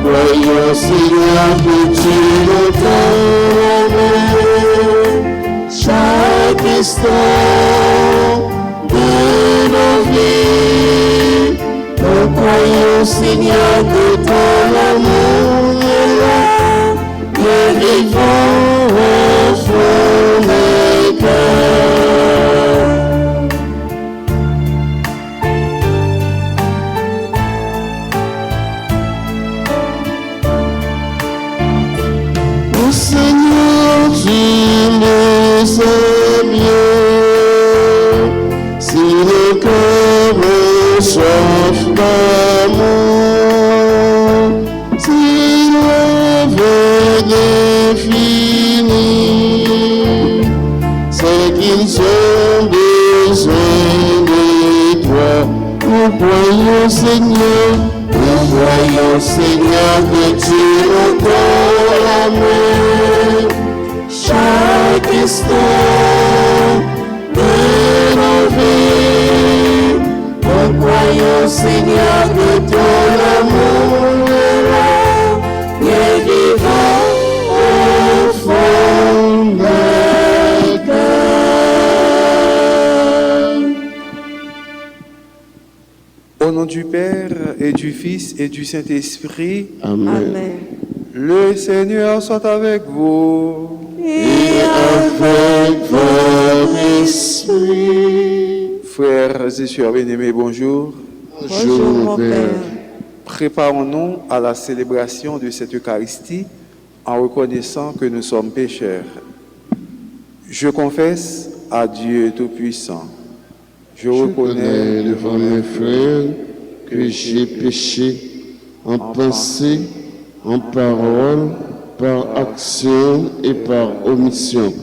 croyons, Seigneur, que tu nous donnes chaque instant de nos vies. Nous croyons, Seigneur, que ton amour est là, que vivons au fond des cœurs. Oh Seigneur, tu nous aimes bien, si le cœur est soif d'amour, si le vœu défini, c'est qu'ils ont besoin de toi. Nous croyons, Seigneur, que tu nous donnes l'amour chaque instant de nos vies. Nous croyons, Seigneur, que ton amour est là, et vivant au fond des cœurs. Au nom du Père et du Fils et du Saint-Esprit, Amen. Le Seigneur soit avec vous. Et avec votre esprit. Frères et sœurs bien-aimés, bonjour. Bonjour, mon Père. Préparons-nous à la célébration de cette Eucharistie en reconnaissant que nous sommes pécheurs. Je confesse à Dieu Tout-Puissant. Je reconnais devant mes frères que j'ai péché en pensée, en parole, par action et par omission.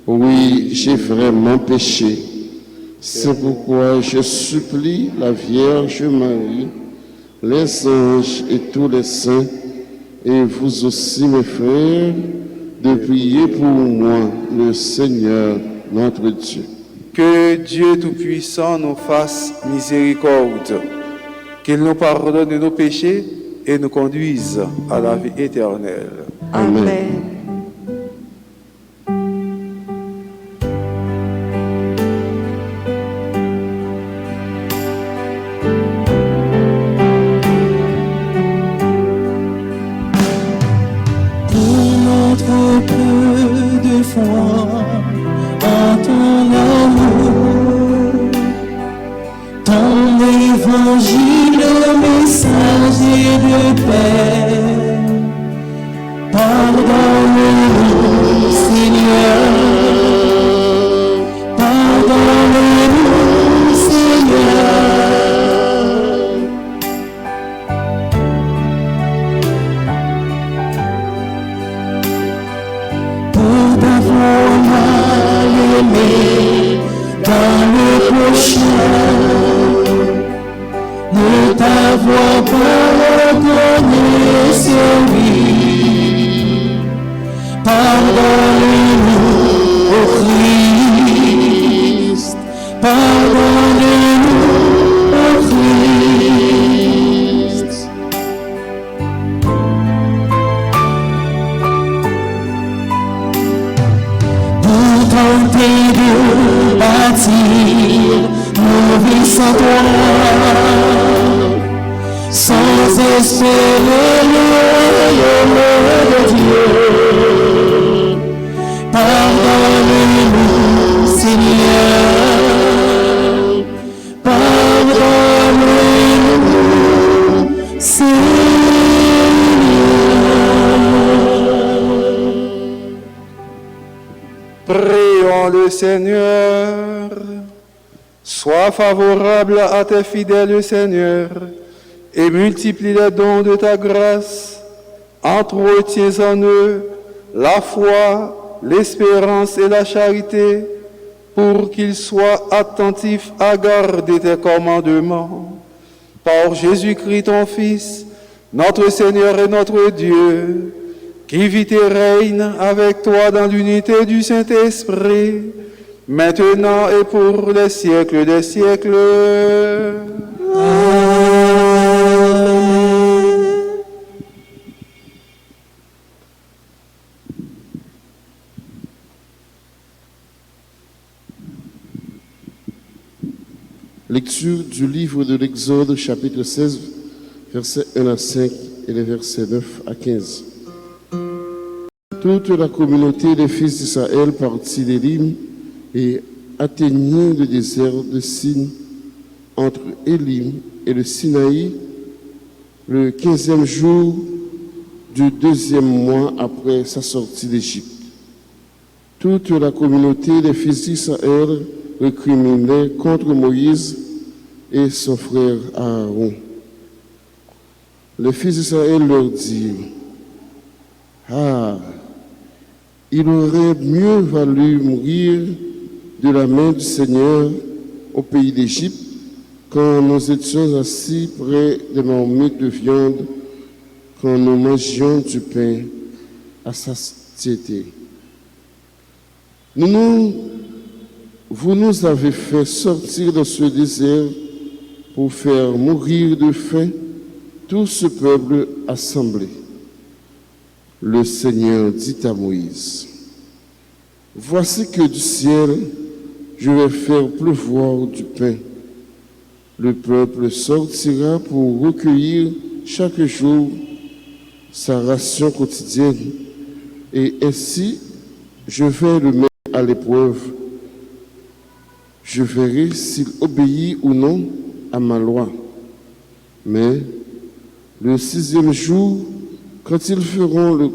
Oui, j'ai vraiment péché. C'est pourquoi je supplie la Vierge Marie, les anges et tous les saints, et vous aussi mes frères, de prier pour moi, le Seigneur, notre Dieu. que Dieu Tout-Puissant nous fasse miséricorde, qu'il nous pardonne nos péchés et nous conduise à la vie éternelle. Amen. Pour notre peu de foi en ton amour, ton évangile, messager de paix, pardonne-nous, Seigneur, pardonne-nous, Seigneur. Pour t'avoir mal aimé dans le prochain, ne t'avoir pas reconnu pardonne-nous, ô Christ, pardonne-nous, ô Christ. Pour tenter de bâtir nos vies sans toi, sans espérer le royaume de Dieu. Pardonne-nous, Seigneur, pardonne-nous, Seigneur. Prions le Seigneur. Sois favorable à tes fidèles, Seigneur, et multiplie les dons de ta grâce. Entretiens en eux la foi, l'espérance et la charité, pour qu'ils soient attentifs à garder tes commandements. Par Jésus-Christ, ton Fils, notre Seigneur et notre Dieu, qui vit et règne avec toi dans l'unité du Saint-Esprit, maintenant et pour les siècles des siècles. Amen. Lecture du livre de l'Exode, chapitre 16, versets 1 à 5 et les versets 9 à 15. Toute la communauté des fils d'Israël partit d'Élim et atteignit le désert de Sin entre Élim et le Sinaï le 15e jour du 2e mois après sa sortie d'Égypte. Toute la communauté des fils d'Israël récriminait contre Moïse et son frère Aaron. Les fils d'Israël leur dirent: Ah, il aurait mieux valu mourir de la main du Seigneur au pays d'Égypte quand nous étions assis près des marmites de viande, quand nous mangions du pain à satiété. Vous nous avez fait sortir de ce désert pour faire mourir de faim tout ce peuple assemblé. Le Seigneur dit à Moïse: Voici que du ciel, je vais faire pleuvoir du pain. Le peuple sortira pour recueillir chaque jour sa ration quotidienne, et ainsi je vais le mettre à l'épreuve. Je verrai s'il obéit ou non à ma loi. Mais le 6e jour, quand ils feront le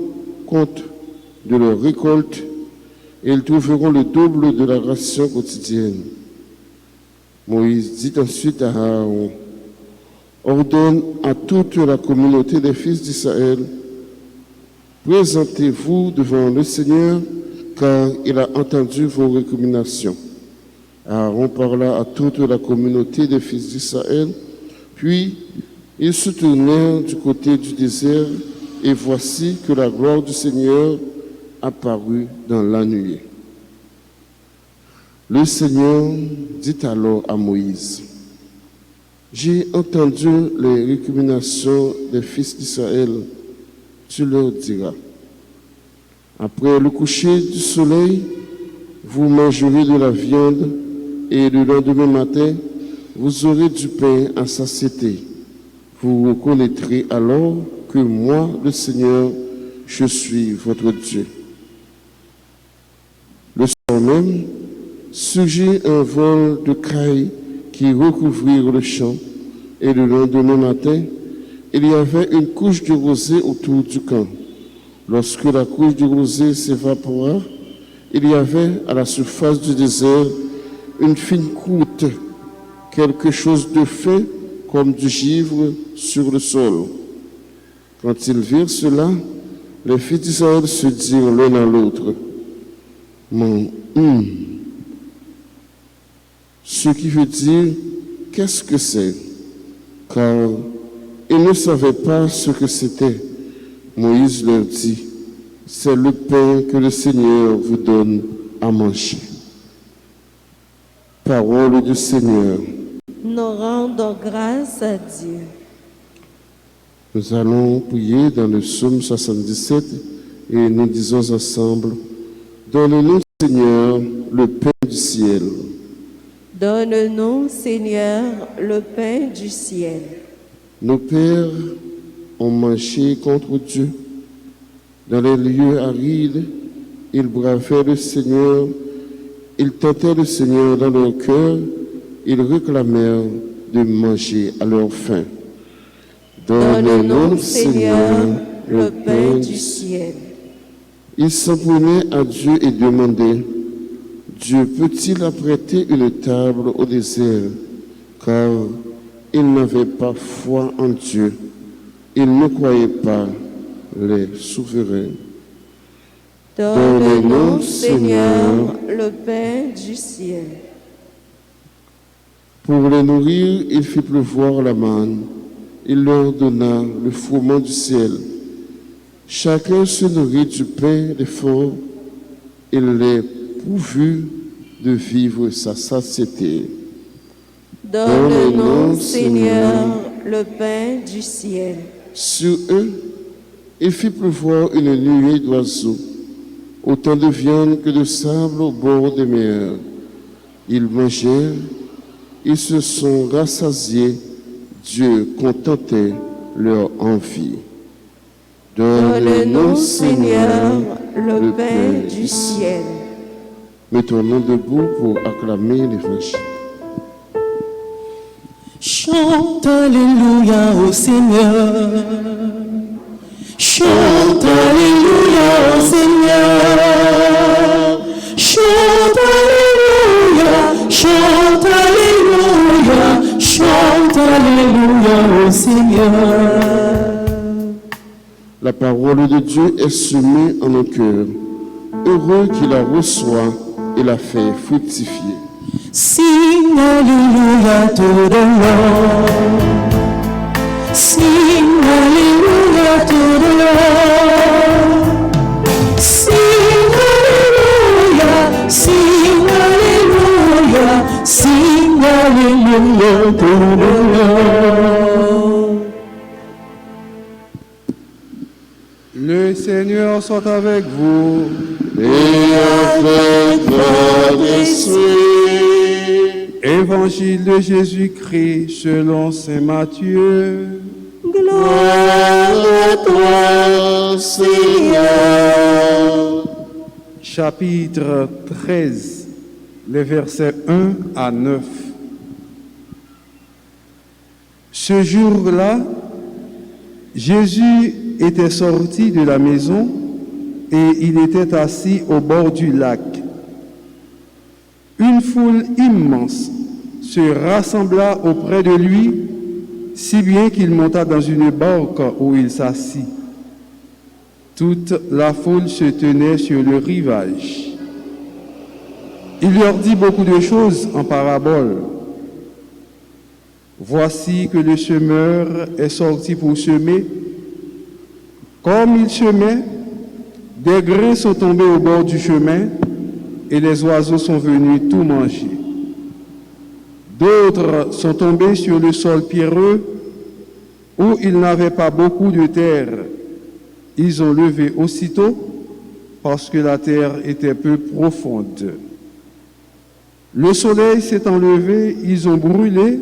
compte de leur récolte, ils trouveront le double de la ration quotidienne. Moïse dit ensuite à Aaron: Ordonne à toute la communauté des fils d'Israël: Présentez-vous devant le Seigneur, car il a entendu vos récriminations. Aaron parla à toute la communauté des fils d'Israël, puis ils se tournèrent du côté du désert, et voici que la gloire du Seigneur apparut dans la nuée. Le Seigneur dit alors à Moïse: J'ai entendu les récriminations des fils d'Israël. Tu leur diras: Après le coucher du soleil, vous mangerez de la viande, et le lendemain matin, vous aurez du pain à satiété. Vous reconnaîtrez alors que moi, le Seigneur, je suis votre Dieu. Le soir même, surgit un vol de cailles qui recouvrirent le champ, et le lendemain matin, il y avait une couche de rosée autour du camp. Lorsque la couche de rosée s'évapora, il y avait à la surface du désert une fine croûte, quelque chose de fin comme du givre sur le sol. Quand ils virent cela, les fils d'Israël se dirent l'un à l'autre: Ce qui veut dire: qu'est-ce que c'est? Car ils ne savaient pas ce que c'était. Moïse leur dit: C'est le pain que le Seigneur vous donne à manger. Parole du Seigneur. Nous rendons grâce à Dieu. Nous allons prier dans le psaume 77 et nous disons ensemble: Donne-nous, Seigneur, le pain du ciel. Donne-nous, Seigneur, le pain du ciel. Nos pères ont marché contre Dieu. Dans les lieux arides, ils bravaient le Seigneur, ils tentaient le Seigneur dans leur cœur, ils réclamèrent de manger à leur faim. Donne-nous, Seigneur, le pain du ciel. Ils s'en prenaient à Dieu et demandaient: Dieu peut-il apprêter une table au désert? Car ils n'avaient pas foi en Dieu. Ils ne croyaient pas les souverains. Donne-nous, Seigneur, le pain du ciel. Pour les nourrir, il fit pleuvoir la manne. Il leur donna le froment du ciel. Chacun se nourrit du pain des forts. Il les pourvut de vivre sa satiété. Donne-nous, Seigneur, le pain du ciel. Sur eux, il fit pleuvoir une nuée d'oiseaux, autant de viande que de sable au bord des mers. Ils mangèrent Ils se sont rassasiés, Dieu contentait leur envie. Donne-nous, Seigneur, le pain du ciel. Mettons-nous debout pour acclamer l'Évangile. Chante Alléluia au Seigneur. Chante Alléluia au Seigneur. Chante Alléluia, chante Alléluia, chante Alléluia au Seigneur. La parole de Dieu est semée en nos cœurs. Heureux qui la reçoit et la fait fructifier. Sing Alléluia tout le long. Sing Alléluia tout le long. Sing Alléluia, sing Alléluia, sing Alléluia tout le long. Le Seigneur soit avec vous. Et avec votre esprit. Évangile de Jésus-Christ selon saint Matthieu. Gloire à toi, Seigneur. Chapitre 13, les versets 1 à 9. Ce jour-là, Jésus était sorti de la maison et il était assis au bord du lac. Une foule immense se rassembla auprès de lui, si bien qu'il monta dans une barque où il s'assit. Toute la foule se tenait sur le rivage. Il leur dit beaucoup de choses en parabole. Voici que le semeur est sorti pour semer. Comme il semait, des grains sont tombés au bord du chemin et les oiseaux sont venus tout manger. D'autres sont tombés sur le sol pierreux où il n'avait pas beaucoup de terre. Ils ont levé aussitôt parce que la terre était peu profonde. Le soleil s'étant levé, ils ont brûlé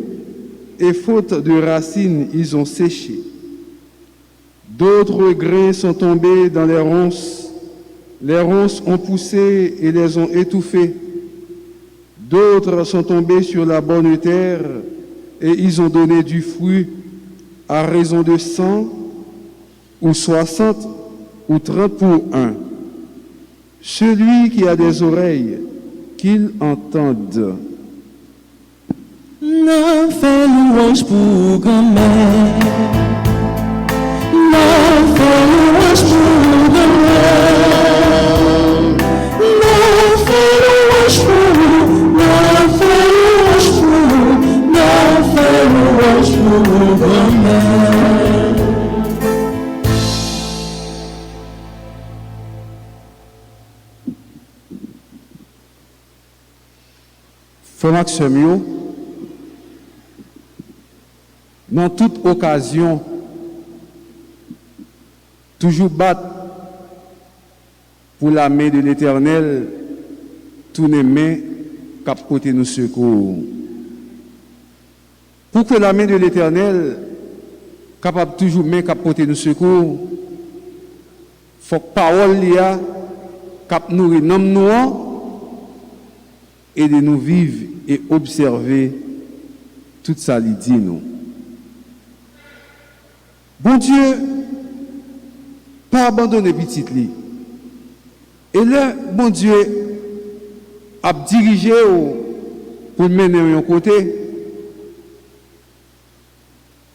et faute de racines, ils ont séché. D'autres grains sont tombés dans les ronces. Les ronces ont poussé et les ont étouffés. D'autres sont tombés sur la bonne terre et ils ont donné du fruit à raison de 100 ou 60 ou 30 pour un. Celui qui a des oreilles, qu'il entende. Non, fais louange pour grand-mère. Non, fais louange pour grand-mère. Non, fais louange pour, non, fais louange pour, non, fais louange pour grand-mère. Frère Maxime, dans toute occasion, toujours battre pour la main de l'Éternel, tous les mains qui côté nous secours. Pour que la main de l'Éternel, capable toujours main qui côté nous secours, faut que parole liа cap nourrir nous et de nous vivre et observer tout ça li dit nous. Bon Dieu, pas abandonner petit li. Et là, bon Dieu a dirigé pour mener un côté.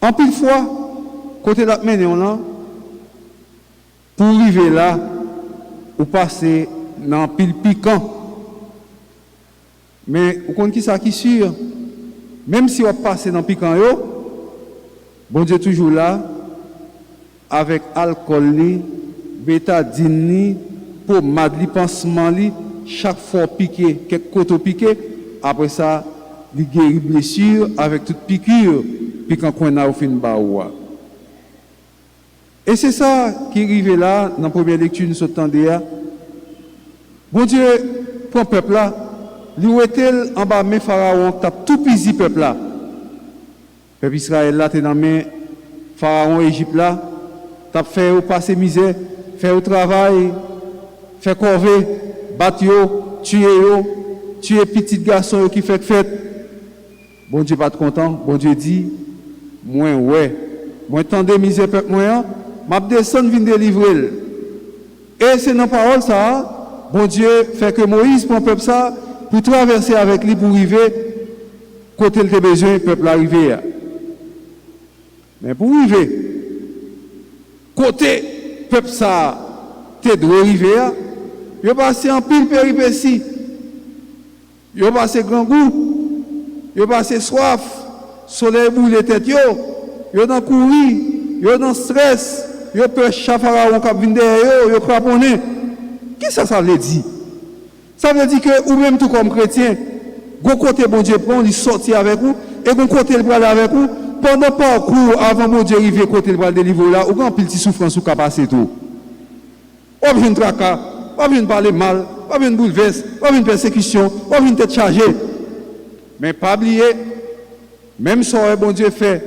En pile fois, côté la mener là, pour arriver là, ou passer dans pile piquant. Mais vous comprenez qui ça qui sûr, même si on passe dans piquant yo, bon Dieu toujours là avec alcool bétadine pommade li pansement li chaque fois piqué quelques côté piqué après ça il guérit blessure avec toute piqûre piquant qu'on a au fin ba ou. Et c'est ça qui arrive là dans la première lecture nous entendons. Bon Dieu pour le peuple là lui était en bas main pharaon t'a tout pisi peuple là. Peuple Israël là t'es dans main pharaon Égypte là, t'a fait passer misère, fait au travail, fait corvée, battre yo, tuer petit garçon qui fait fête. Bon Dieu pas content, bon Dieu dit moi tendez misère peuple moi, m'a descendre vinn délivrer. Et c'est dans parole ça, bon Dieu fait que Moïse prend peuple ça pour traverser avec lui pour arriver côté le besoin peuple arriver. Mais pour arriver côté peuple ça t'es doit arriver, yo passé en pile péripéties. Yo passé grand goût, yo passé soif, soleil boule tête yo dans courir, yo dans stress, yo peur pharaon qui vient derrière yo craponné. Qui ça veut dire? Ça veut dire que ou même tout comme chrétien, gon côté bon Dieu prend, il sorti avec vous et gon côté il aller avec vous pendant parcours avant bon Dieu arriver côté il va délivrer là, ou grand petit souffrance ou capacité tout. Ou bien tracas, ou bien parler mal, ou bien bouleverse, ou bien persécution, ou bien tête chargée. Mais pas oublier même ça bon Dieu fait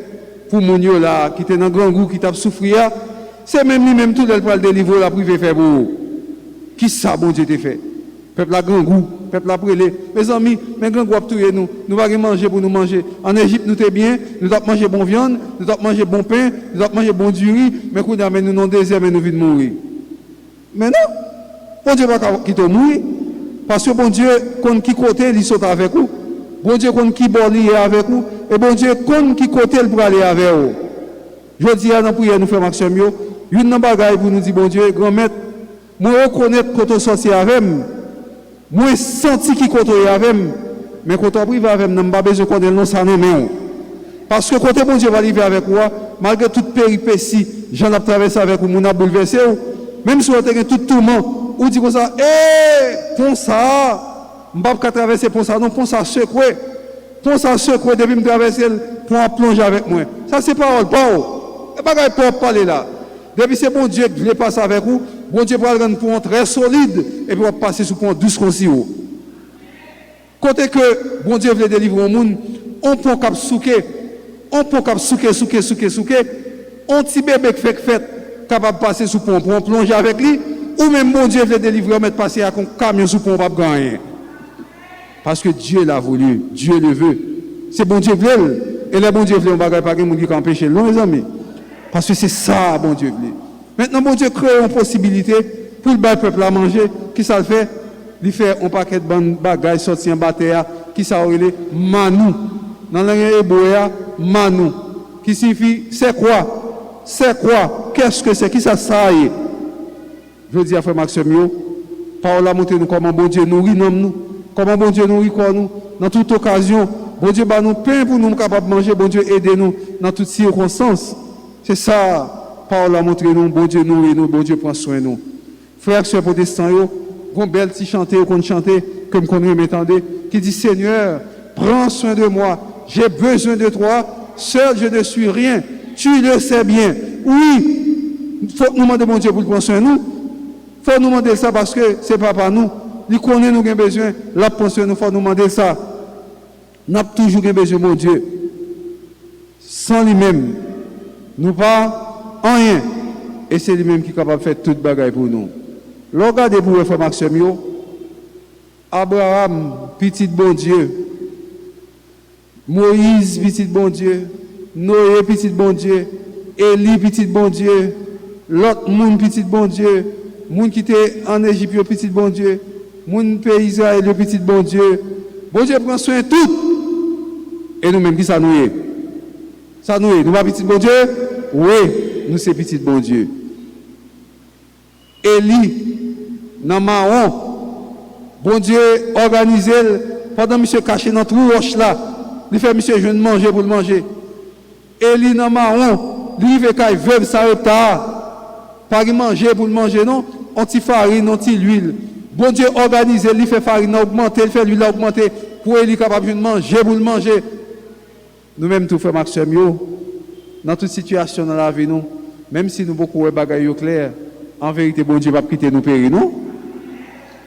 pour mon yo là qui était dans grand goût qui t'a souffrir, c'est même lui même tout le va délivrer la privé faire pour qui ça bon Dieu t'a fait. Peuple a grand goût, peuple a brûlé. Mes amis, mais grand goût a tué nous. Nous va manger pour nous manger. En Égypte nous t'es bien, nous doit manger bon viande, nous doit manger bon pain, nous doit manger bon du riz, mais quand nous nous dans désert mais nous vient mourir. Mais non, bon Dieu va quitter mourir parce que bon Dieu quand qui côté il saute avec vous. Bon Dieu compte qui borlie avec vous et bon Dieu compte qui côté pour aller avec vous. Je dis à la prière nous faisons action mieux. Une bagaille pour nous dire bon Dieu grand maître, moi reconnaître quand on sorti avec moi senti qui côté avec mais quand on privé avec n'a pas besoin connaître non ça non. Parce que côté bon Dieu va arriver avec vous malgré toute péripétie, j'en ai traversé avec vous, mon a bouleversé même si vous avez tout tourment ou dit comme ça pour ça je ne peux pas traverser pour ça, non, pour ça secouer. Pour ça secouer, depuis me traverser, pour plonger avec moi. Ça, c'est parole, pas et pas pour parler là. Depuis c'est bon Dieu qui veut passer avec vous, bon Dieu va rendre pour très solide et puis va passer sous pont douce comme si vous. Côté que bon Dieu veut délivrer au monde, on peut cap souquer, on peut cap souquer, on petit bébé qui fait capable de passer sous pont pour plonger avec lui, ou même bon Dieu veut délivrer, on met passer avec un camion sous pont pour pas gagner. Parce que Dieu l'a voulu, Dieu le veut. C'est bon Dieu veut. Et le bon Dieu veut, on ne va pas quelqu'un qui empêcher. Non, mes amis. Parce que c'est ça, bon Dieu veut. Maintenant, bon Dieu crée une possibilité pour le peuple à manger. Qui ça le fait? Il fait un paquet de bagages sortis en bataille. Qui ça aurait manou. Dans la langue hébreu, manou. Qui signifie c'est quoi? C'est quoi? Qu'est-ce que c'est? Qui ça y est? Je veux dire, frère Maxime, Paul a montré nous comment bon Dieu nourrit nous. Comment bon Dieu nous reconnaît nous dans toute occasion. Bon Dieu bat nous pain pour nous capables de manger. Bon Dieu aide nous dans toutes circonstances. C'est ça. Paul a montré nous. Bon Dieu nourrit nous. Bon Dieu prend soin de nous. Frères et sœurs protestants, vous belle petit chanter ou qu'on chanter comme qu'on m'entendait qui dit Seigneur, prends soin de moi. J'ai besoin de toi. Seul je ne suis rien. Tu le sais bien. Oui, il faut nous demander bon Dieu pour prendre soin de nous. Il faut nous demander ça parce que c'est pas par nous. Il connaît nous avons besoin, la pension nous faut nous demander ça. Nous avons toujours besoin, mon Dieu. Sans lui-même, nous pas rien. Et c'est lui-même qui est capable de faire toute bagaille pour nous. Regardez pour frère Maxime, Abraham, petit bon Dieu. Moïse, petit bon Dieu. Noé, petit bon Dieu. Élie, petit bon Dieu. L'autre monde, petit bon Dieu. Monde qui était en Égypte, petit bon Dieu. Mon pays Israël, le petit bon Dieu. Bon Dieu prend soin de tout. Et nous-mêmes, qui ça nous est? Ça nous est. Nous pas petit bon Dieu? Oui, nous c'est petit bon Dieu. Élie, dans Mahon, bon Dieu organisé, pendant monsieur caché dans trou roche là, il fait monsieur je ne manger pour le manger. Élie dans Mahon, lui veut qu'il veuve ça retard. Pas manger pour le manger, non? On t'y farine, on t'y l'huile. Bon Dieu organise, il fait farine augmenter, il fait l'huile augmenter pour être capable de manger pour le manger. Nous-mêmes, tout fait Maxime, dans toute situation dans la vie, nous, même si nous beaucoup de bagailles claires, en vérité, bon Dieu va quitter nous périr, non?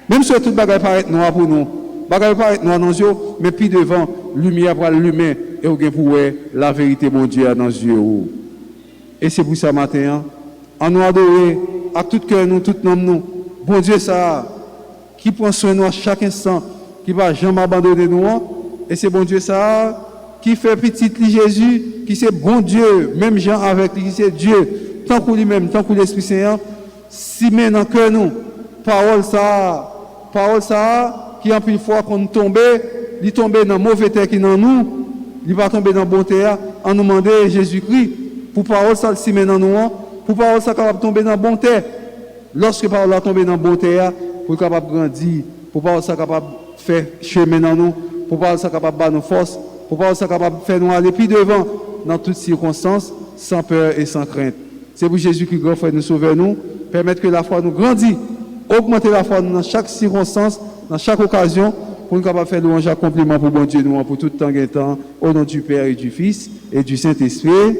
Même si toute bagaille paraît noire pour nous, Bagay pas noir dans yeux, mais puis devant, lumière pour l'humain et vous pour voir la vérité mon Dieu dans les yeux. Et c'est pour ça matin, en nous adorer à tout cœur nous, tout nom nous. Bon Dieu ça qui prend soin de nous à chaque instant, qui va jamais abandonner nous. Et c'est bon Dieu ça qui fait petit Jésus, qui c'est bon Dieu, même Jean avec lui, qui c'est Dieu, tant que lui-même, tant que l'Esprit Saint, si met dans le cœur nous, parole ça, qui en plus fois qu'on tombe, il tombe dans mauvais terre qui dans nous, il va tomber dans bon terre, en nous demandant Jésus-Christ, pour parole ça, si met dans nous, pour parole ça capable de tomber dans bon terre. Lorsque parole a tombé dans bon terre, pour capable de grandir, pour parole ça capable de faire chemin dans nous, pour parole ça capable de nous force, pour parole ça capable de faire nous aller plus devant dans toutes circonstances, sans peur et sans crainte. C'est pour Jésus qui grand frère nous sauver nous, permettre que la foi nous grandisse, augmenter la foi dans chaque circonstance, dans chaque occasion, pour nous capable de faire louange accomplissement pour bon Dieu nous pour tout temps et temps, au nom du Père et du Fils et du Saint-Esprit.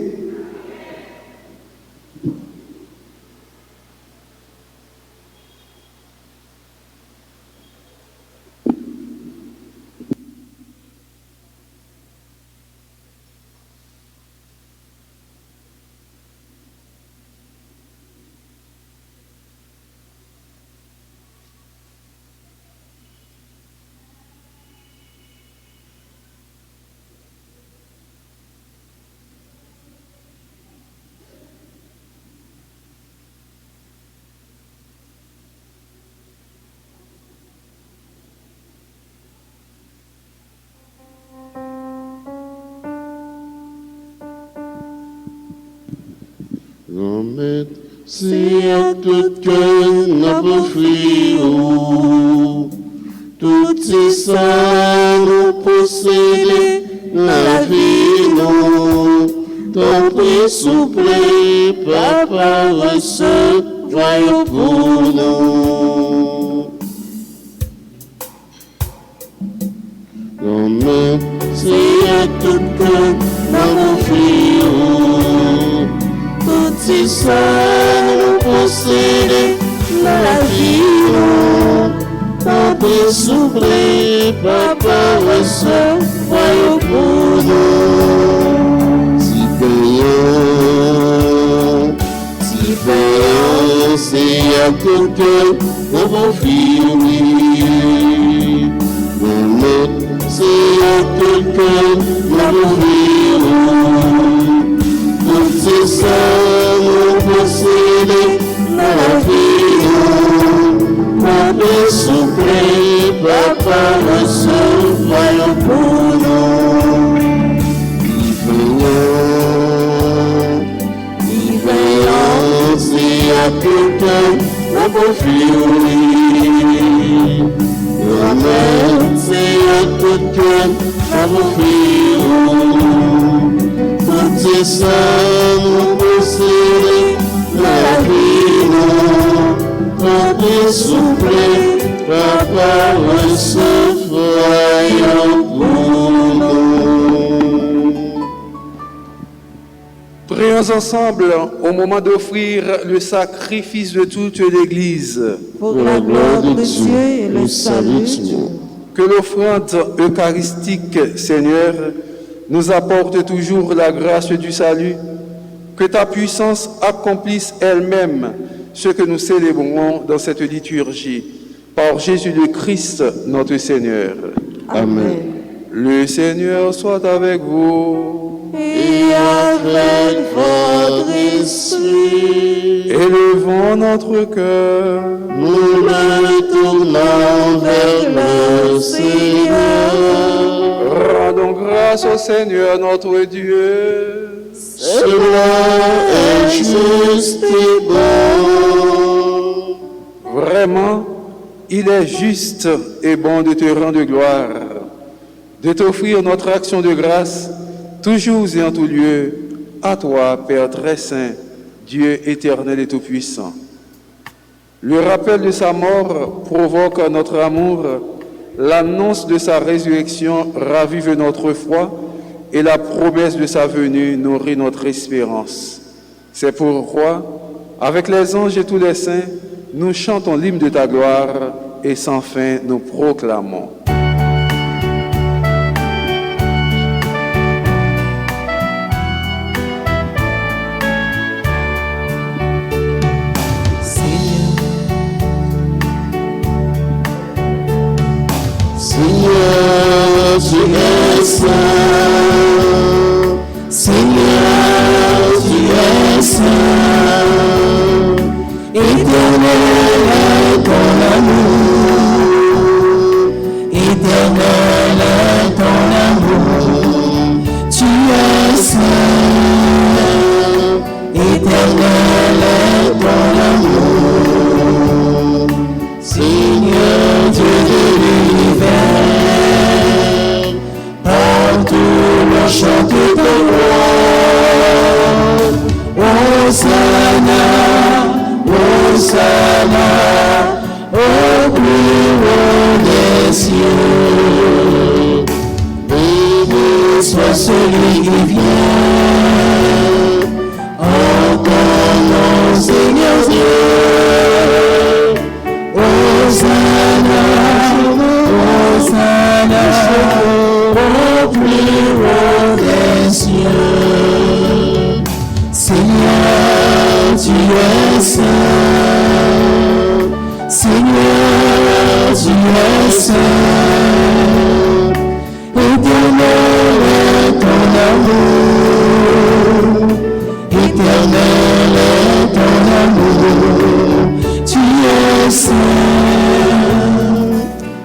Si à tout cœur n'a pas fui, tout ça nous posséder la vie, nous, ton prix souple, papa, recevoir pour nous. Si à tout cœur n'a pas fui, tout ça nous posséder la vie, ton prix souple, papa, recevoir pour nous. Si payant, si à tout cœur, nous avons fini. Si à tout cœur, nous avons fini. Tout ça nous posséder la vie, mon Dieu souple, papa, recevoir pour nous. Veillant, si à tout cœur, nous avons fini. Amen, si à tout cœur, nous avons fini. Tout ça nous posséder la vie, ton prix souple, papa, recevoir pour nous. Prions ensemble au moment d'offrir le sacrifice de toute l'Église. Pour la gloire de Dieu et le salut de Dieu. Que l'offrande eucharistique, Seigneur, nous apporte toujours la grâce du salut, que ta puissance accomplisse elle-même ce que nous célébrons dans cette liturgie. Par Jésus le Christ, notre Seigneur. Amen. Le Seigneur soit avec vous. Et avec votre esprit, Élevons notre cœur. Nous le tournons vers le Seigneur. Rendons grâce au Seigneur notre Dieu. Cela est juste et bon. Vraiment, il est juste et bon de te rendre gloire, de t'offrir notre action de grâce, toujours et en tout lieu, à toi, Père très saint, Dieu éternel et tout-puissant. Le rappel de sa mort provoque notre amour, l'annonce de sa résurrection ravive notre foi et la promesse de sa venue nourrit notre espérance. C'est pourquoi, avec les anges et tous les saints, nous chantons l'hymne de ta gloire et sans fin nous proclamons. Éternel est ton amour, éternel est ton amour, tu es saint, éternel est ton amour, Seigneur Dieu de l'univers, partout l'on chante ta gloire. Hosanna, Hosanna, au plus haut des cieux. Béni soit celui qui vient, en ton nom, Seigneur Dieu. Hosanna, Hosanna, au plus haut des cieux. Seigneur, tu es saint. Seigneur, tu es saint. Éternel est ton amour. Éternel est ton amour. Tu es saint.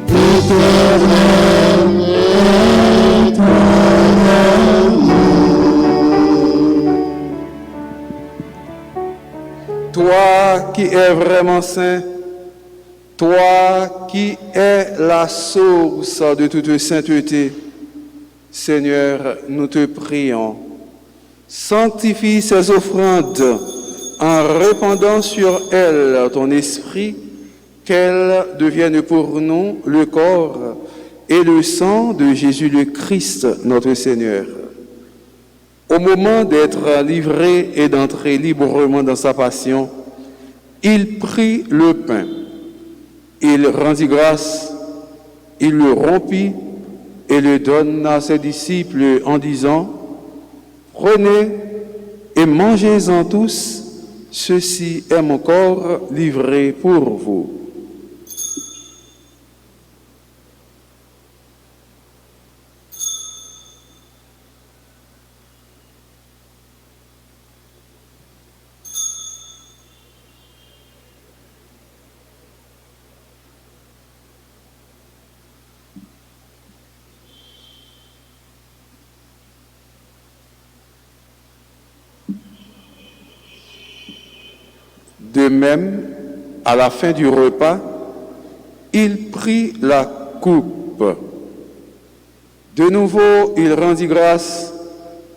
Éternel est ton amour. Toi qui es vraiment saint, toi qui es la source de toute sainteté, Seigneur, nous te prions. Sanctifie ces offrandes en répandant sur elles ton esprit, qu'elles deviennent pour nous le corps et le sang de Jésus le Christ, notre Seigneur. Au moment d'être livré et d'entrer librement dans sa passion, il prit le pain, il rendit grâce, il le rompit et le donna à ses disciples en disant, « Prenez et mangez-en tous, ceci est mon corps livré pour vous. » De même, à la fin du repas, il prit la coupe. De nouveau, il rendit grâce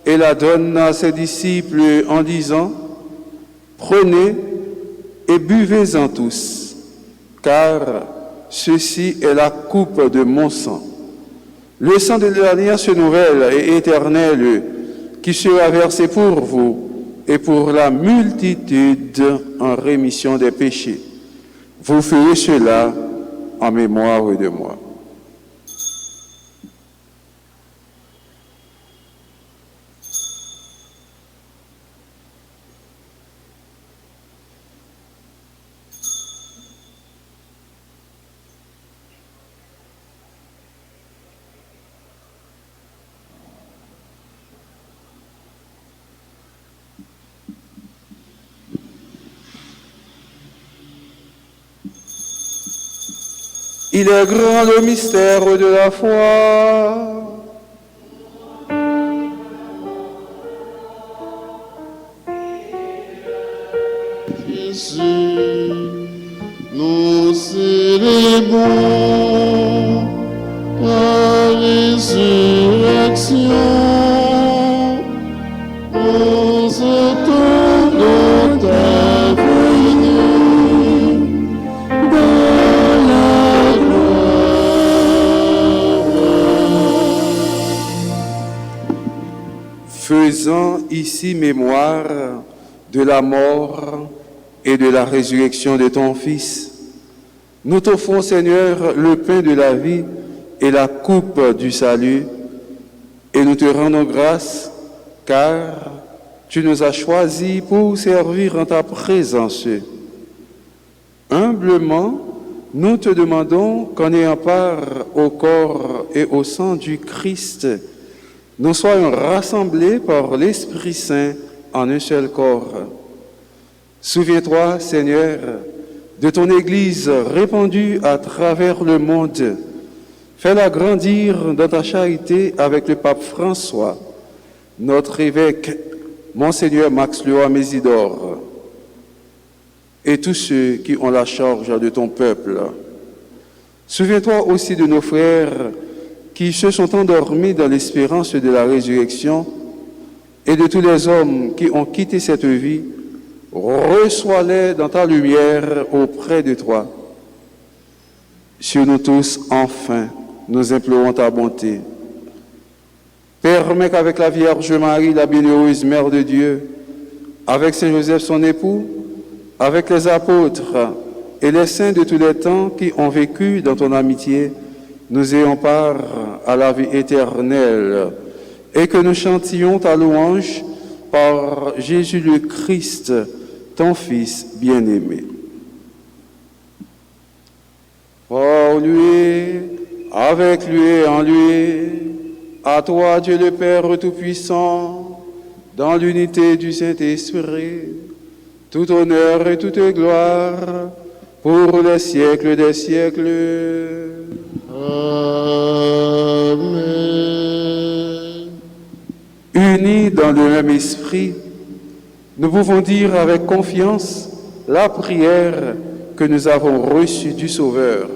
et la donna à ses disciples en disant, « Prenez et buvez-en tous, car ceci est la coupe de mon sang, le sang de l'alliance nouvelle et éternelle qui sera versé pour vous et pour la multitude en rémission des péchés. Vous ferez cela en mémoire de moi. » Il est grand le mystère de la foi. Jésus, nous célébrons ta résurrection. Nous attendons ta venue dans la gloire. Faisant ici mémoire de la mort et de la résurrection de ton Fils, nous t'offrons, Seigneur, le pain de la vie et la coupe du salut, et nous te rendons grâce, car tu nous as choisis pour servir en ta présence. Humblement, nous te demandons qu'en ayant part au corps et au sang du Christ, nous soyons rassemblés par l'Esprit Saint en un seul corps. Souviens-toi, Seigneur, de ton Église répandue à travers le monde. Fais-la grandir dans ta charité avec le pape François, notre évêque, Monseigneur Max Léo Mésidor, et tous ceux qui ont la charge de ton peuple. Souviens-toi aussi de nos frères qui se sont endormis dans l'espérance de la résurrection et de tous les hommes qui ont quitté cette vie. Reçois-les dans ta lumière auprès de toi. Sur nous tous, enfin, nous implorons ta bonté. Permets qu'avec la Vierge Marie, la bienheureuse Mère de Dieu, avec Saint Joseph son époux, avec les apôtres et les saints de tous les temps qui ont vécu dans ton amitié, nous ayons part à la vie éternelle et que nous chantions ta louange par Jésus le Christ, ton Fils bien-aimé. Par lui, avec lui et en lui, à toi Dieu le Père Tout-Puissant, dans l'unité du Saint-Esprit, tout honneur et toute gloire pour les siècles des siècles. Amen. Unis dans le même esprit, nous pouvons dire avec confiance la prière que nous avons reçue du Sauveur.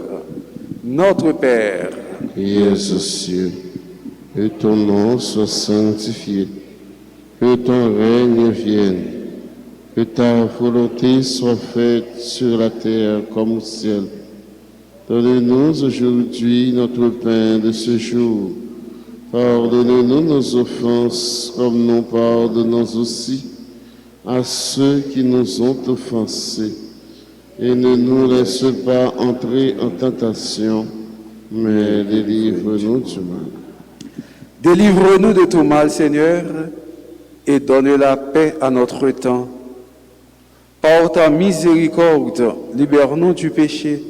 Notre Père, qui es aux cieux, que ton nom soit sanctifié, que ton règne vienne, que ta volonté soit faite sur la terre comme au ciel. Donne-nous aujourd'hui notre pain de ce jour. Pardonne-nous nos offenses comme nous pardonnons aussi à ceux qui nous ont offensés. Et ne nous laisse pas entrer en tentation, mais délivre-nous du mal. délivre-nous de tout mal, Seigneur, et donne la paix à notre temps. Par ta miséricorde, libère-nous du péché.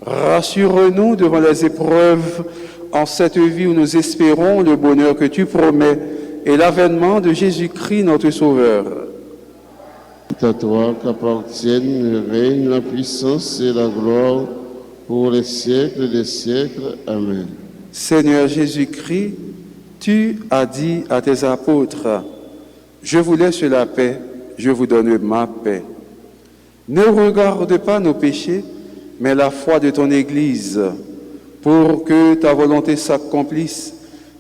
Rassure-nous devant les épreuves en cette vie où nous espérons le bonheur que tu promets et l'avènement de Jésus-Christ, notre Sauveur. C'est à toi qu'appartiennent le règne, la puissance et la gloire pour les siècles des siècles. Amen. Seigneur Jésus-Christ, tu as dit à tes apôtres, « Je vous laisse la paix, je vous donne ma paix. » Ne regarde pas nos péchés, mais la foi de ton Église, pour que ta volonté s'accomplisse.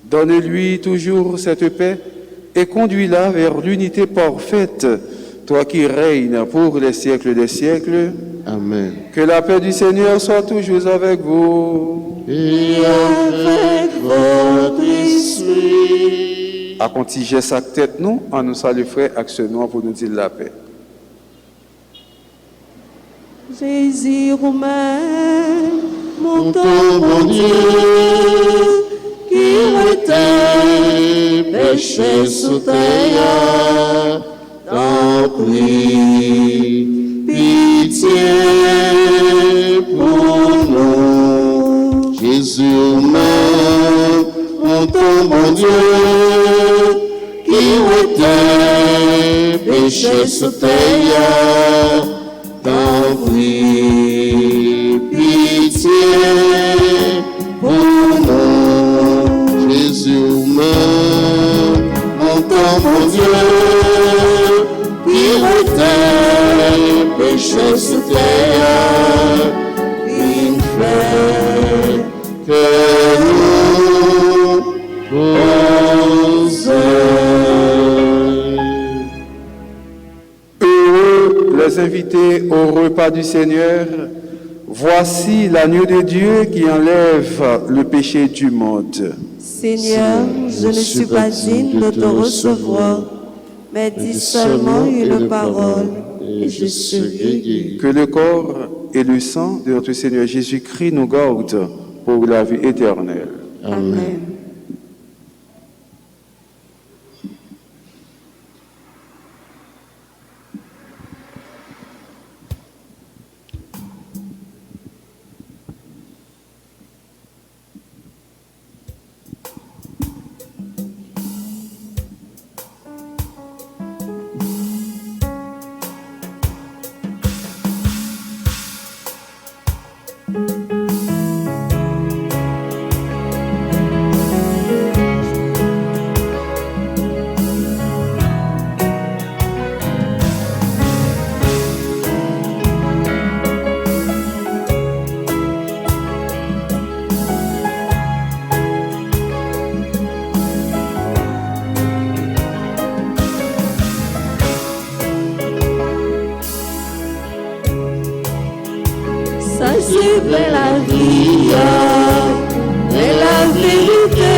Donne-lui toujours cette paix et conduis-la vers l'unité parfaite, toi qui règnes pour les siècles des siècles. Amen. Que la paix du Seigneur soit toujours avec vous. Et avec votre esprit. À contiger sa tête, nous, en nous saluant frère, actionnons pour nous dire la paix. Jésus Romain, mon Ton bon Dieu, qui tes péchés sous terre, t'en prie, pitié pour nous. Jésus humain, ton bon Dieu, qui tes péchés sous terre, t'en prie, pitié pour nous. Jésus humain, mon bon Dieu, qui tes péchés sous terre, il fait que nous posons. Les invités au repas du Seigneur, voici l'agneau de Dieu qui enlève le péché du monde. Seigneur, je ne suis pas digne de te recevoir, mais dis seulement une parole et je serai guéri. Que le corps et le sang de notre Seigneur Jésus-Christ nous gardent pour la vie éternelle. Amen. c'est la vie et la vérité.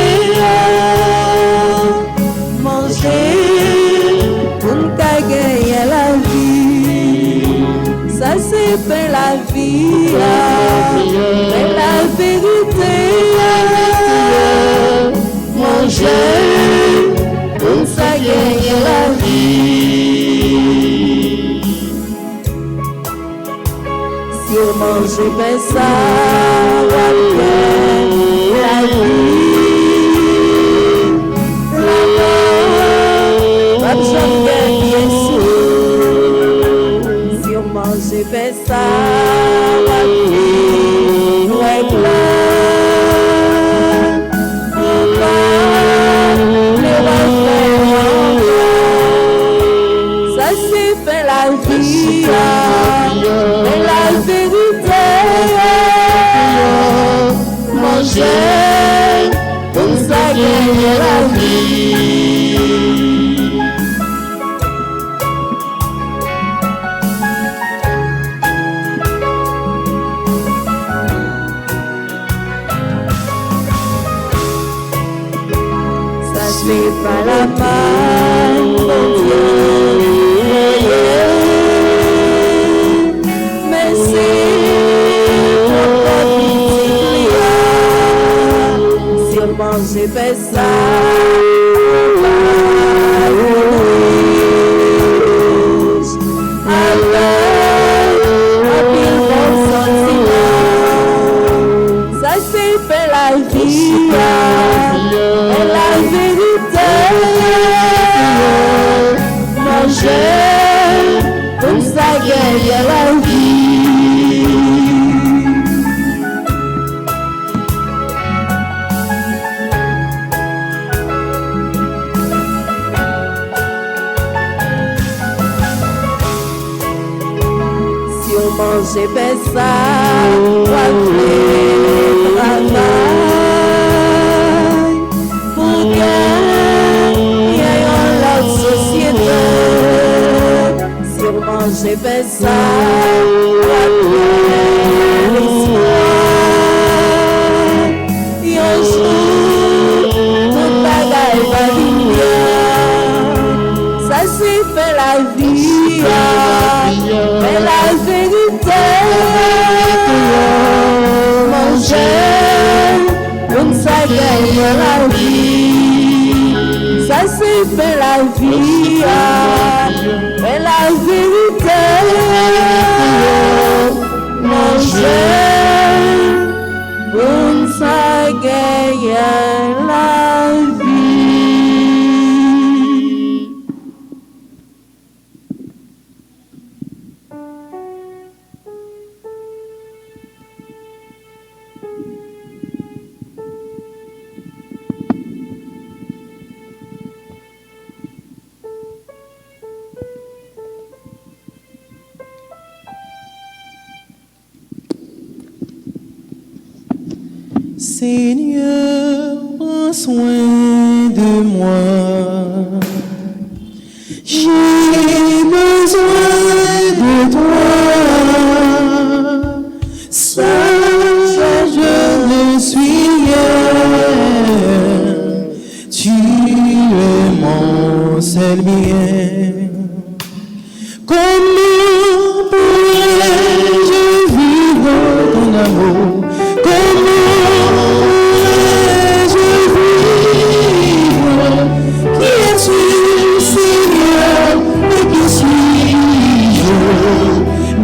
Manger pour nous gagner la vie, ça c'est la vie et la vérité. Manger pour nous gagner la vie. Si on mange ben ça, on va la vie, la mort, pas besoin de bien sûr. Si on mange ben ça, on va vivre avec ça c'est fait la vie et la vérité. Manger pour ça gagner la vie. Ça c'est pas la main, mon Dieu. Mais c'est pour si on mange ben ça, ça c'est fait la vie et la vérité. Manger pour ça gagner la vie. Si on mange ben ça, on va faire travail pour gagner la société. Si on mange ben ça, on va faire l'espoir. Et un jour, toute bagaille va venir. Ça c'est fait la vie et la vérité. Manger pour ça gagner la vie. Ça c'est fait la vie et la vérité. Manger pour ça gagner la vie. Seigneur, prends soin de moi. J'ai besoin de toi. Seul je ne suis rien. Tu es mon seul bien. Comment pourrais-je vivre ton amour?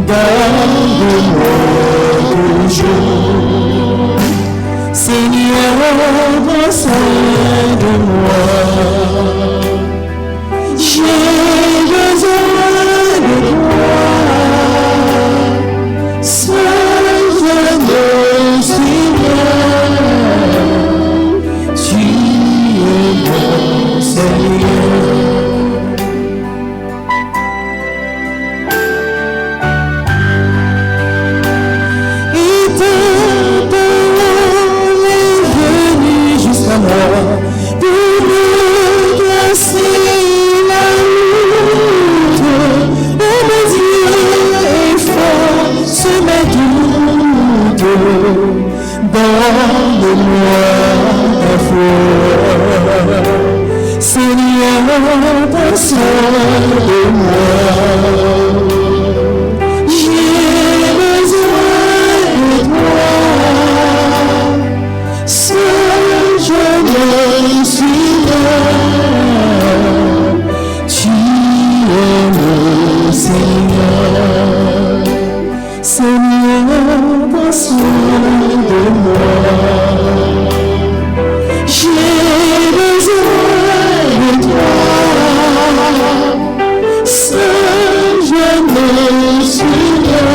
Garde-moi toujours, Seigneur, prends soin de moi. J'ai besoin de toi, seul je me suis bien. Tu es mon Seigneur. Pour me Donne-moi ta foi. Seigneur, prends soin de moi. J'ai besoin de toi. Seul je me suis là. Tu es mon Seigneur. Seigneur, prends soin de moi. J'ai besoin de toi. Seul je me suis là.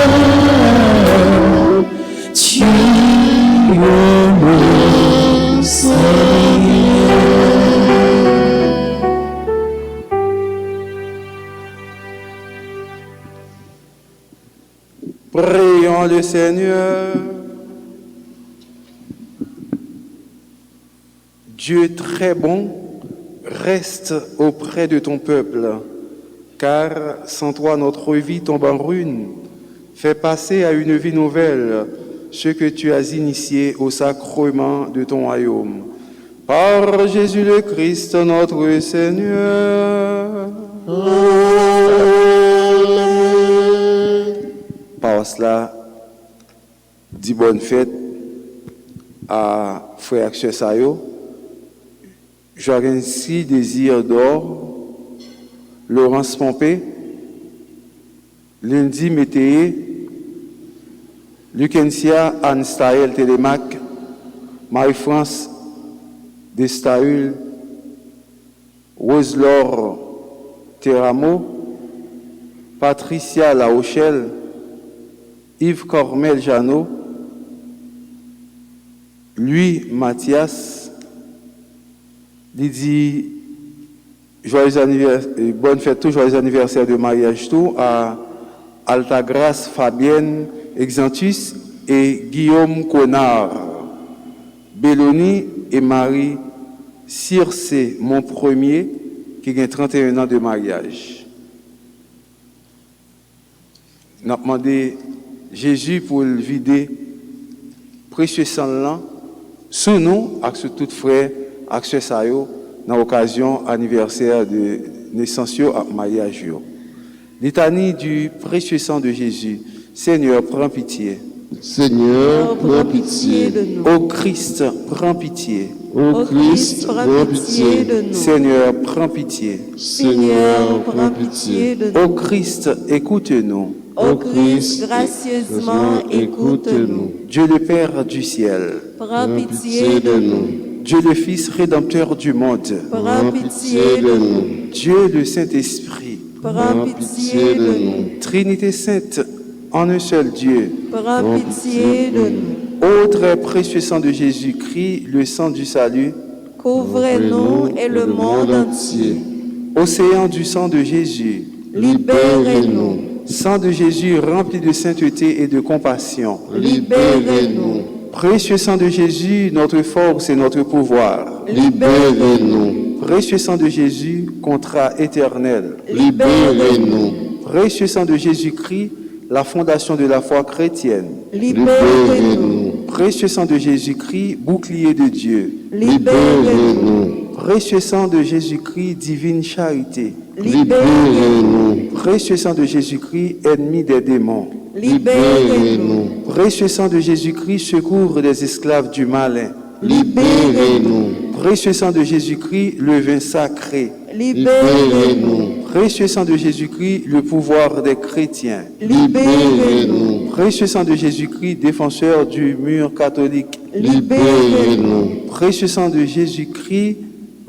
Tu es mon Seigneur. Prions le Seigneur. Dieu très bon, reste auprès de ton peuple, car sans toi notre vie tombe en ruine. Fais passer à une vie nouvelle ce que tu as initié au sacrement de ton royaume. Par Jésus le Christ notre Seigneur. Par cela, dis bonne fête à frère Axel Sayo. J'organise Désir d'Or, Laurence Pompé, Lundi Météé, Lucensia Anne Staël Télémac, Marie-France Destaül, Rose-Laure Teramo, Patricia La Rochelle, Yves Cormel Jeannot, Louis Mathias, Lydie, joyeux anniversaire, bonne fête tout, joyeux anniversaire de mariage tout à Altagrace Fabienne Exantus et Guillaume Conard, Belloni et Marie Circe, mon premier, qui a 31 ans de mariage. Nous avons demandé Jésus pour le vider précieux sang là, sous nous, avec ce tout frère, avec ce sayo, dans l'occasion anniversaire de naissance à mariage. Litanie du précieux sang de Jésus. Seigneur, prends pitié. Seigneur, prends pitié. de nous. Ô Christ, prends pitié. Ô Christ, prends pitié. de nous. Seigneur, prends pitié. Seigneur, prends pitié. de nous. Ô Christ, écoute-nous. Ô Christ, gracieusement écoute-nous. Dieu le Père du ciel, Prends pitié de nous. Dieu le Fils rédempteur du monde, Prends pitié de nous. Dieu le Saint-Esprit, Prends pitié de nous. Trinité sainte en un seul Dieu. Prends pitié de nous. Ô très précieux sang de Jésus-Christ, le sang du salut, Couvrez-nous et le monde entier. océan du sang de Jésus, Libérez-nous. sang de Jésus rempli de sainteté et de compassion. Libérez-nous. Précieux sang de Jésus, notre force et notre pouvoir. Libérez-nous. Précieux sang de Jésus, contrat éternel. Libérez-nous. Précieux sang de Jésus-Christ, la fondation de la foi chrétienne. Libérez-nous. Précieux sang de Jésus-Christ, bouclier de Dieu. Libérez-nous. Précieux sang de Jésus-Christ, divine charité. Libérez-nous. Précieux sang de Jésus-Christ, ennemi des démons. Libérez-nous. Précieux sang de Jésus-Christ, secours des esclaves du malin. Libérez-nous. Précieux sang de Jésus-Christ, le vin sacré. Libérez-nous. Précieux sang de Jésus-Christ, le pouvoir des chrétiens. Libérez-nous. Précieux sang de Jésus-Christ, défenseur du mur catholique. Libérez-nous. Précieux sang de Jésus-Christ,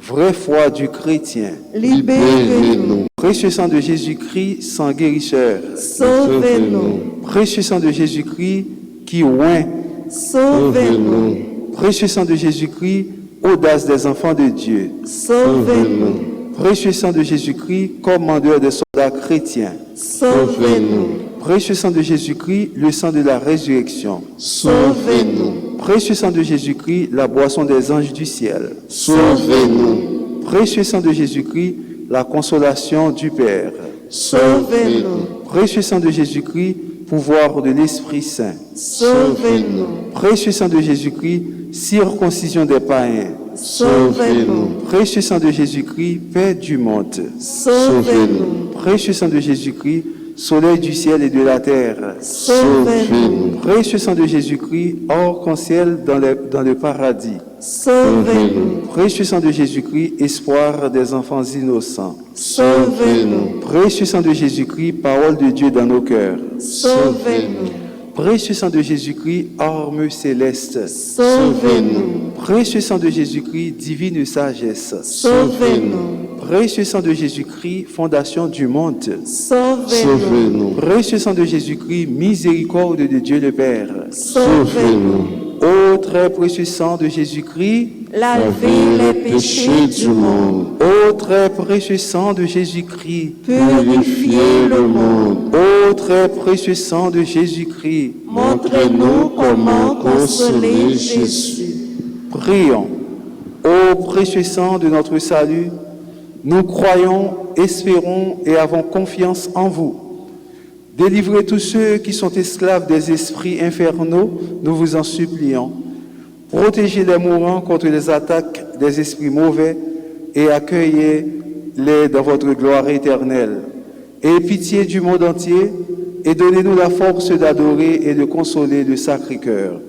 vraie foi du chrétien. Libérez-nous. Précieux sang de Jésus-Christ, sang guérisseur. Sauvez-nous. Précieux sang de Jésus-Christ, qui oint. Sauvez-nous. Précieux sang de Jésus-Christ, audace des enfants de Dieu. Sauvez-nous. Précieux sang de Jésus-Christ, commandeur des soldats chrétiens. Sauvez-nous. Précieux sang de Jésus-Christ, le sang de la résurrection. Sauvez-nous. Précieux sang de Jésus-Christ, la boisson des anges du ciel. Sauvez-nous. Précieux sang de Jésus-Christ, la consolation du Père. Sauvez-nous. Précieux sang de Jésus-Christ, pouvoir de l'Esprit Saint. Sauvez-nous. Précieux sang de Jésus-Christ, circoncision des païens. Sauvez-nous. Précieux sang de Jésus-Christ, paix du monde. Sauvez-nous. Précieux sang de Jésus-Christ, soleil du ciel et de la terre. Sauvez-nous. Précieux sang de Jésus-Christ, arc-en-ciel dans le paradis. Sauvez-nous. Précieux sang de Jésus-Christ, espoir des enfants innocents. Sauvez-nous. Précieux sang de Jésus-Christ, parole de Dieu dans nos cœurs. Sauvez-nous. Précieux sang de Jésus-Christ, arme céleste. Sauvez-nous. Précieux sang de Jésus-Christ, divine sagesse. Sauvez-nous. Précieux sang de Jésus-Christ, fondation du monde. Sauvez-nous. Précieux sang de Jésus-Christ, miséricorde de Dieu le Père. Sauvez-nous. Ô très précieux sang de Jésus-Christ, Lavez les péchés du monde. ô très précieux sang de Jésus-Christ, Purifiez le monde. ô très précieux sang de Jésus-Christ, Montrez-nous comment consoler Jésus. prions. Ô précieux sang de notre salut, nous croyons, espérons et avons confiance en vous. Délivrez tous ceux qui sont esclaves des esprits infernaux, nous vous en supplions. Protégez les mourants contre les attaques des esprits mauvais et accueillez-les dans votre gloire éternelle. Ayez pitié du monde entier et donnez-nous la force d'adorer et de consoler le Sacré-Cœur.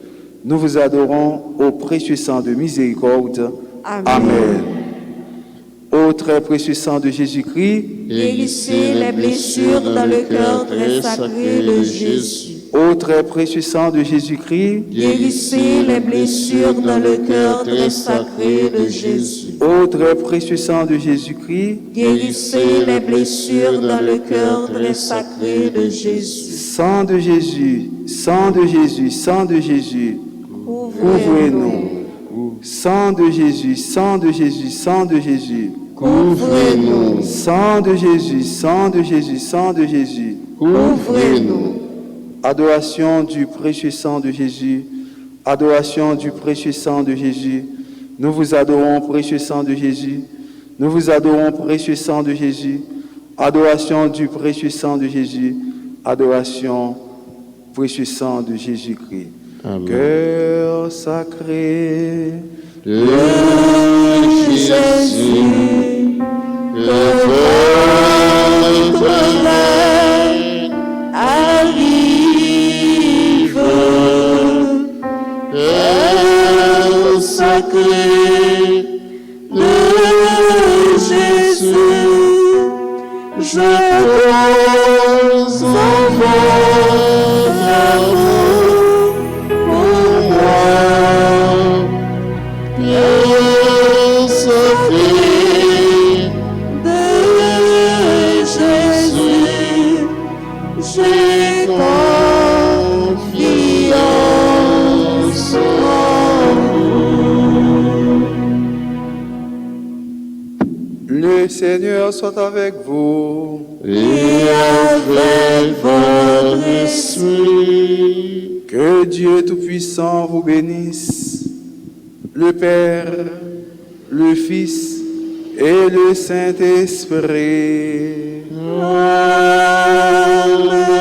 Nous vous adorons au précieux sang de miséricorde. Amen. Ô très précieux sang de Jésus-Christ, Guérissez les blessures dans le cœur très sacré de Jésus. ô très précieux sang de Jésus-Christ, Guérissez les blessures dans le cœur très sacré de Jésus. ô très précieux sang de Jésus-Christ, Guérissez les blessures dans le cœur très sacré de Jésus. sang de Jésus, sang de Jésus, sang de Jésus, couvrez-nous. Sang de Jésus, sang de Jésus, sang de Jésus, Couvrez-nous. sang de Jésus, sang de Jésus, sang de Jésus. Couvrez-nous. Adoration du précieux sang de Jésus, adoration du précieux sang de Jésus. Nous vous adorons, précieux sang de Jésus. Nous vous adorons, précieux sang de Jésus. Adoration du précieux sang de Jésus. Adoration, précieux sang de Jésus-Christ. Cœur sacré de Jésus, que votre règne arrive. Cœur sacré de Jésus, je pose en votre amour. Le Seigneur soit avec vous. Et avec votre esprit, Que Dieu Tout-Puissant vous bénisse, le Père, le Fils et le Saint-Esprit.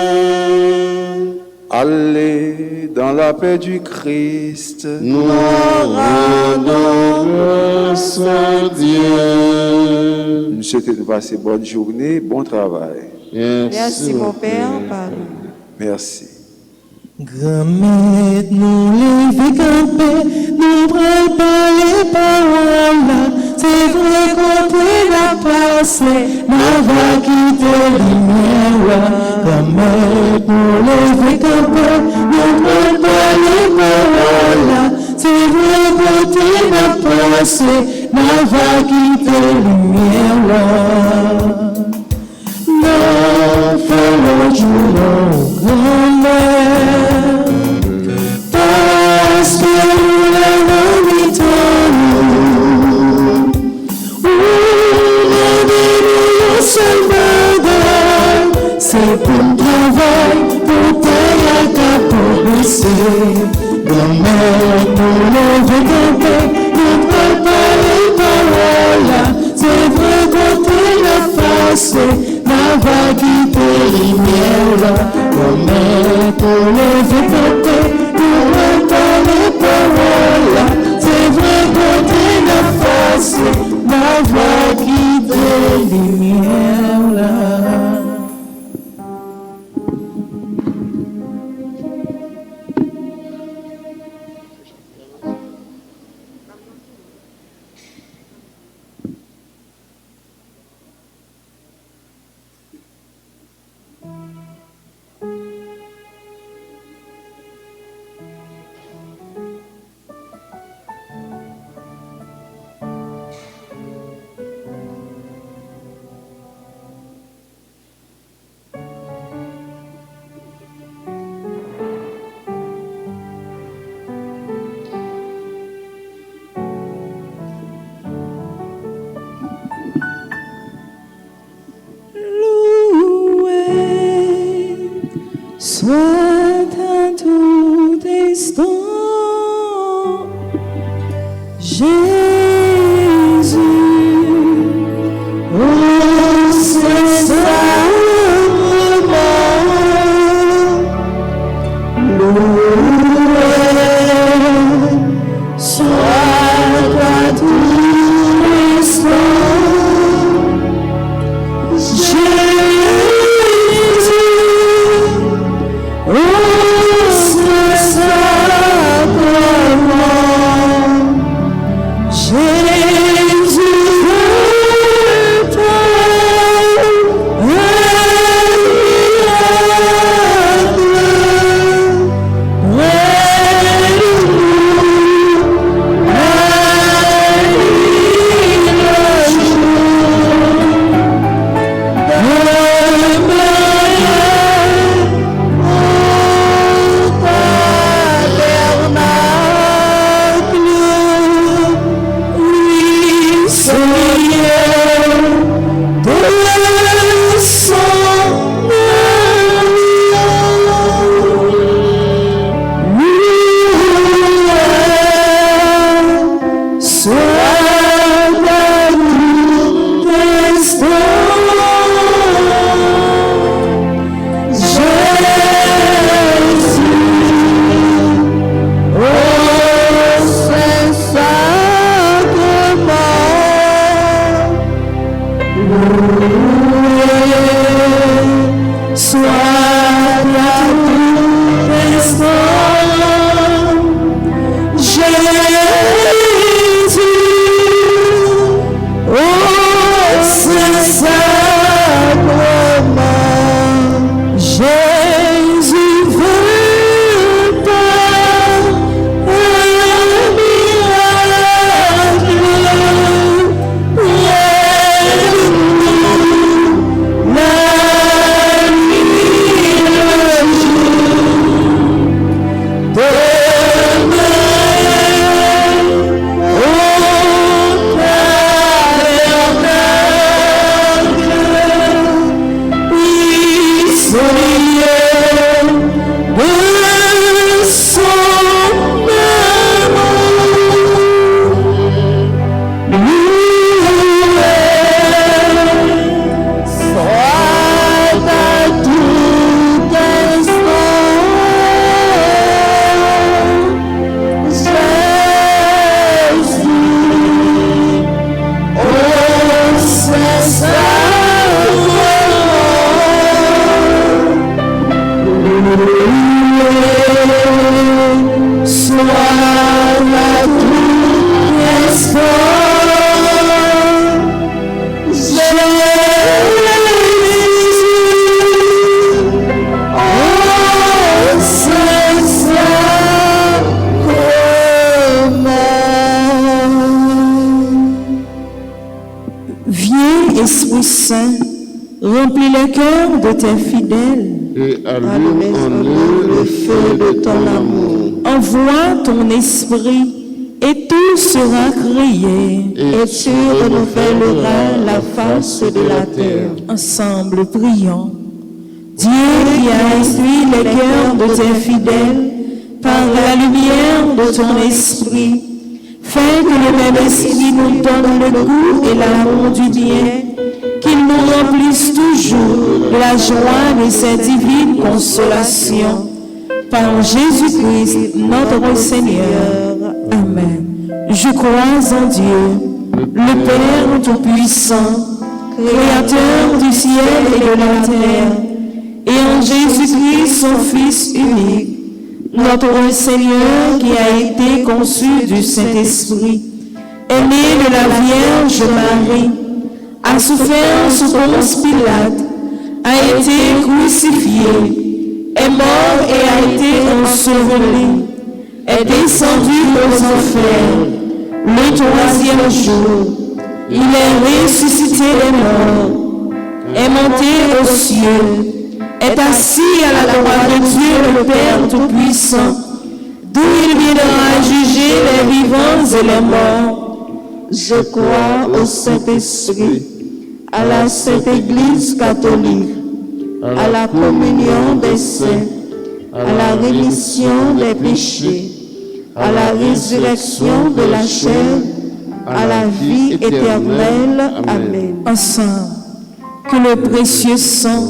Amen. Allez dans la paix du Christ. Nous rendons grâce à Dieu. Nous souhaitons de passer bonne journée, bon travail. Merci mon Père. Pardon. Merci. Grand-mère, nous lever camper, nous prenons les paroles. C'est vrai qu'on peut la passer, n'a va quitter lumière. Grand-mère, nous lever camper, nous prenons les paroles. C'est vrai qu'on peut la passer, n'a va quitter lumière. Non, fais-le jour, grand-mère, parce que nous l'avons mis en nous. Rendez-nous un seul bagage, c'est pour le travail, pour tailler à progresser. Grand-mère, pour lever camper, nous préparer paroles. C'est vrai qu'on peut la passer. Va quitter lumière, Promets pour les écouter, nous pas les paroles. C'est vrai qu'on t'a effacé ma voix qui te lumière là. Soit à tout instant, Jésus, oh c'est sacrement, loué, soit à tout instant, Jésus. Esprit Saint, remplis le cœur de tes fidèles et allume en eux le feu de ton amour. Envoie ton esprit et tout sera créé. Et tu renouvelleras la face de la terre. Ensemble, prions. Dieu qui a instruit les cœurs de tes fidèles par la lumière de ton esprit, fais que le même esprit nous donne le goût et l'amour du bien, qu'il qu'il nous remplisse toujours de la joie de cette divine consolation. Par Jésus-Christ, notre Seigneur. Amen. Je crois en Dieu, le Père Tout-Puissant, Créateur du ciel et de la terre, et en Jésus-Christ, son Fils unique, notre Seigneur qui a été conçu du Saint-Esprit, est né de la Vierge Marie, a souffert sous Ponce Pilate, a été crucifié, est mort et a été enseveli, est descendu aux enfers, le troisième jour, il est ressuscité des morts, est monté aux cieux, est assis à la droite de Dieu le Père Tout-Puissant, d'où il viendra juger les vivants et les morts. Je crois au Saint-Esprit, à la Sainte Église catholique, à la communion des saints, à la rémission des péchés, à la résurrection de la chair, à la vie éternelle. Amen. Ensemble, que le précieux sang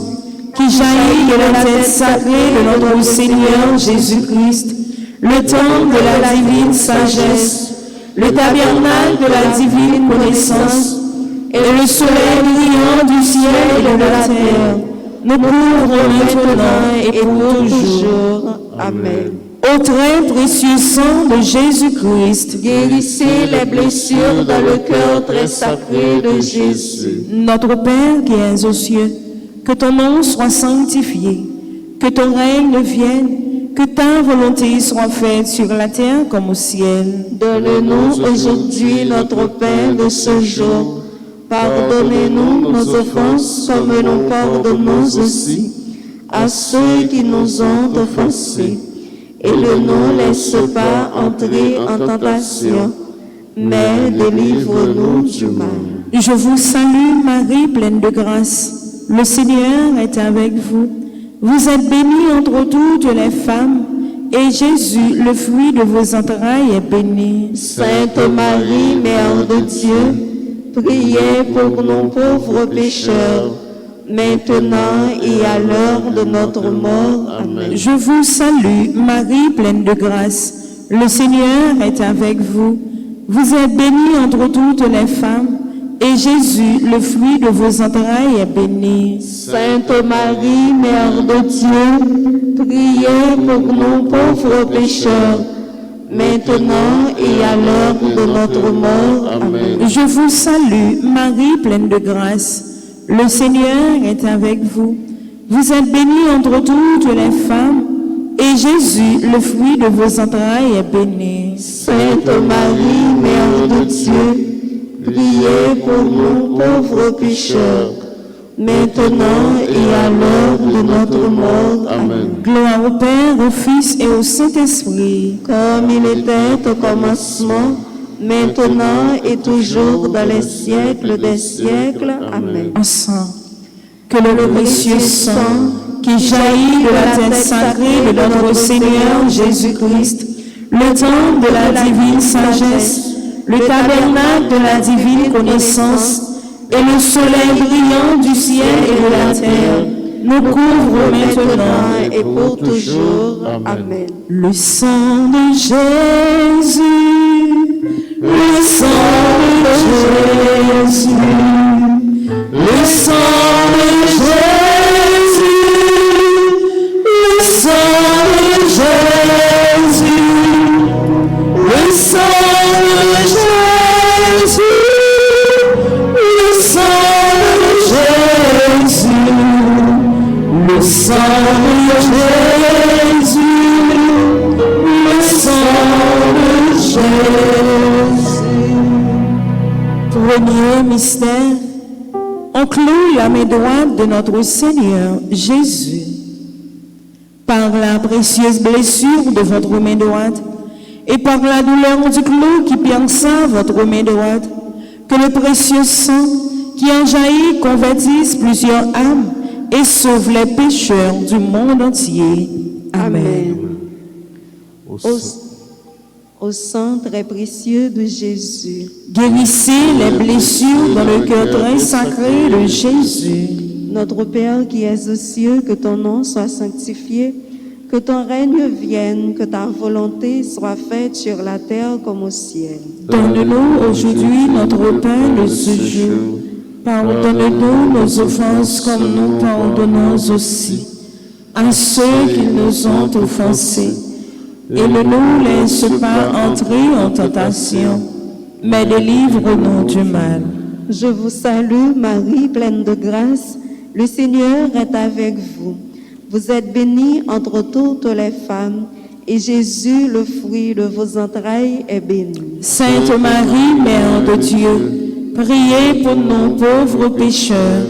qui jaillit de la tête sacrée de notre Seigneur Jésus-Christ, le temple de la divine sagesse, le tabernacle de la divine connaissance, et le soleil brillant du ciel et de la terre, nous couvrons maintenant et pour toujours. Amen. Au très précieux sang de Jésus-Christ, guérissez les blessures dans le cœur très sacré de Jésus. Notre Père qui es aux cieux, que ton nom soit sanctifié, que ton règne vienne, que ta volonté soit faite sur la terre comme au ciel. Donne-nous aujourd'hui notre pain de ce jour. Pardonnez-nous nos offenses comme nous pardonnons aussi à ceux qui nous ont offensés. Et ne nous laisse pas entrer en tentation, mais délivre-nous du mal. Je vous salue Marie, pleine de grâce. Le Seigneur est avec vous. Vous êtes bénie entre toutes les femmes, et Jésus, le fruit de vos entrailles, est béni. Sainte Marie, Mère de Dieu, priez pour nous pauvres pécheurs, maintenant et à l'heure de notre mort. Amen. Je vous salue, Marie, pleine de grâce. Le Seigneur est avec vous. Vous êtes bénie entre toutes les femmes, et Jésus, le fruit de vos entrailles, est béni. Sainte Marie, Mère de Dieu, priez pour nous pauvres pécheurs, maintenant et à l'heure de notre mort. Amen. Je vous salue, Marie, pleine de grâce. Le Seigneur est avec vous. Vous êtes bénie entre toutes les femmes, et Jésus, le fruit de vos entrailles, est béni. Sainte Marie, Mère de Dieu, priez pour nous pauvres pécheurs, maintenant et à l'heure de notre mort. Amen. Gloire au Père, au Fils et au Saint-Esprit, comme il était au commencement, maintenant et toujours dans les siècles des siècles. Amen. Ensemble, que le précieux sang qui jaillit de la tête sacrée de notre Seigneur Jésus-Christ, le temple de la divine sagesse, le tabernacle de la divine connaissance, et le soleil brillant du ciel et de la terre, nous couvre maintenant et pour toujours. Amen. Le sang de Jésus, le sang de Jésus, le sang de Jésus, le sang de Jésus, le sang de Jésus, le sang de Jésus, le sang de Jésus, le sang de Jésus. Premier mystère, on cloue la main droite de notre Seigneur Jésus. Par la précieuse blessure de votre main droite et par la douleur du clou qui pierça votre main droite, que le précieux sang qui en jaillit convertisse plusieurs âmes et sauve les pécheurs du monde entier. Amen. Au sang très précieux de Jésus, Guérissez les blessures dans le cœur très sacré de Jésus. Notre Père qui es aux cieux, que ton nom soit sanctifié, que ton règne vienne, que ta volonté soit faite sur la terre comme au ciel. Donne-nous aujourd'hui notre pain de ce jour. Pardonne-nous nos offenses comme nous pardonnons aussi à ceux qui nous ont offensés. Et ne nous laisse pas entrer en tentation, mais délivre-nous du mal. Je vous salue, Marie, pleine de grâce. Le Seigneur est avec vous. Vous êtes bénie entre toutes les femmes, et Jésus, le fruit de vos entrailles, est béni. Sainte Marie, Mère de Dieu, priez pour nous pauvres pécheurs,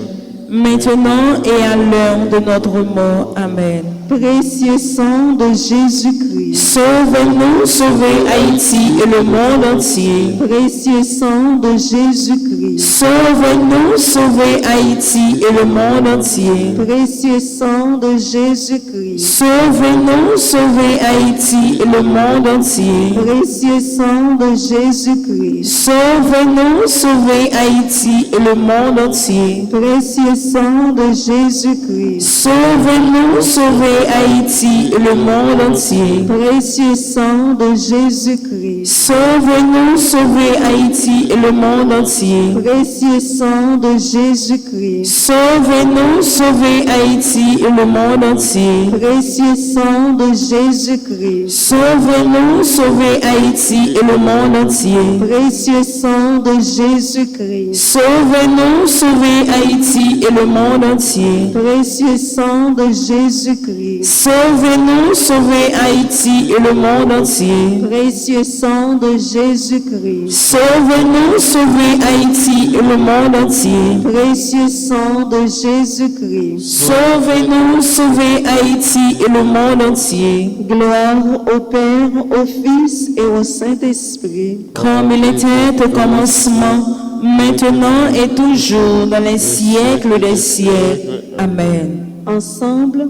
maintenant et à l'heure de notre mort. Amen. Précieux sang de Jésus-Christ, Sauve-nous, sauvez Haïti et le monde entier. précieux sang de Jésus-Christ, Sauve-nous, sauvez Haïti et le monde entier. précieux sang de Jésus-Christ, Sauve-nous, sauvez Haïti et le monde entier. précieux sang de Jésus-Christ, Sauve-nous, sauvez Haïti et le monde entier. précieux sang de Jésus-Christ, Sauve-nous, sauvez Haïti et le monde entier. précieux sang de Jésus-Christ, Sauve-nous, sauvez Haïti et le monde entier. précieux sang de Jésus-Christ, Sauve-nous, sauvez Haïti et le monde entier. précieux sang de Jésus-Christ, Sauve-nous, sauvez Haïti et le monde entier. précieux sang de Jésus-Christ, Sauve-nous, sauvez Haïti et le monde entier. précieux sang de Jésus-Christ, Sauve-nous, sauvez Haïti et le monde entier. précieux sang de Jésus-Christ, Sauve-nous, sauvez Haïti et le monde entier. précieux sang de Jésus-Christ. Sauvez-nous, sauvez Haïti et le monde entier. Gloire au Père, au Fils et au Saint-Esprit, Comme il était au commencement, maintenant et toujours, dans les siècles des siècles. Amen. ensemble,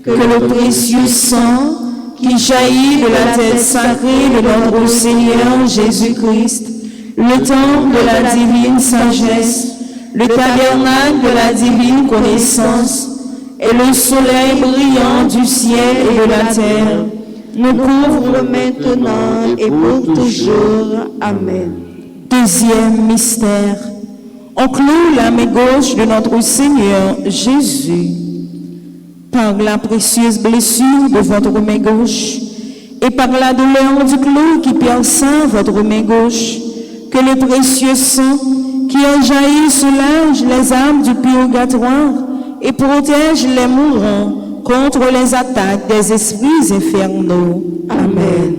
Que le précieux sang qui jaillit de la tête sacrée de notre Seigneur Jésus-Christ, le temple de la divine sagesse, le tabernacle de la divine connaissance et le soleil brillant du ciel et de la terre, nous couvre maintenant et pour toujours. Amen. Deuxième mystère. On cloue la main gauche de notre Seigneur Jésus. Par la précieuse blessure de votre main gauche et par la douleur du clou qui perça votre main gauche, que le précieux sang qui a jailli soulage les âmes du purgatoire et protège les mourants contre les attaques des esprits infernaux. Amen.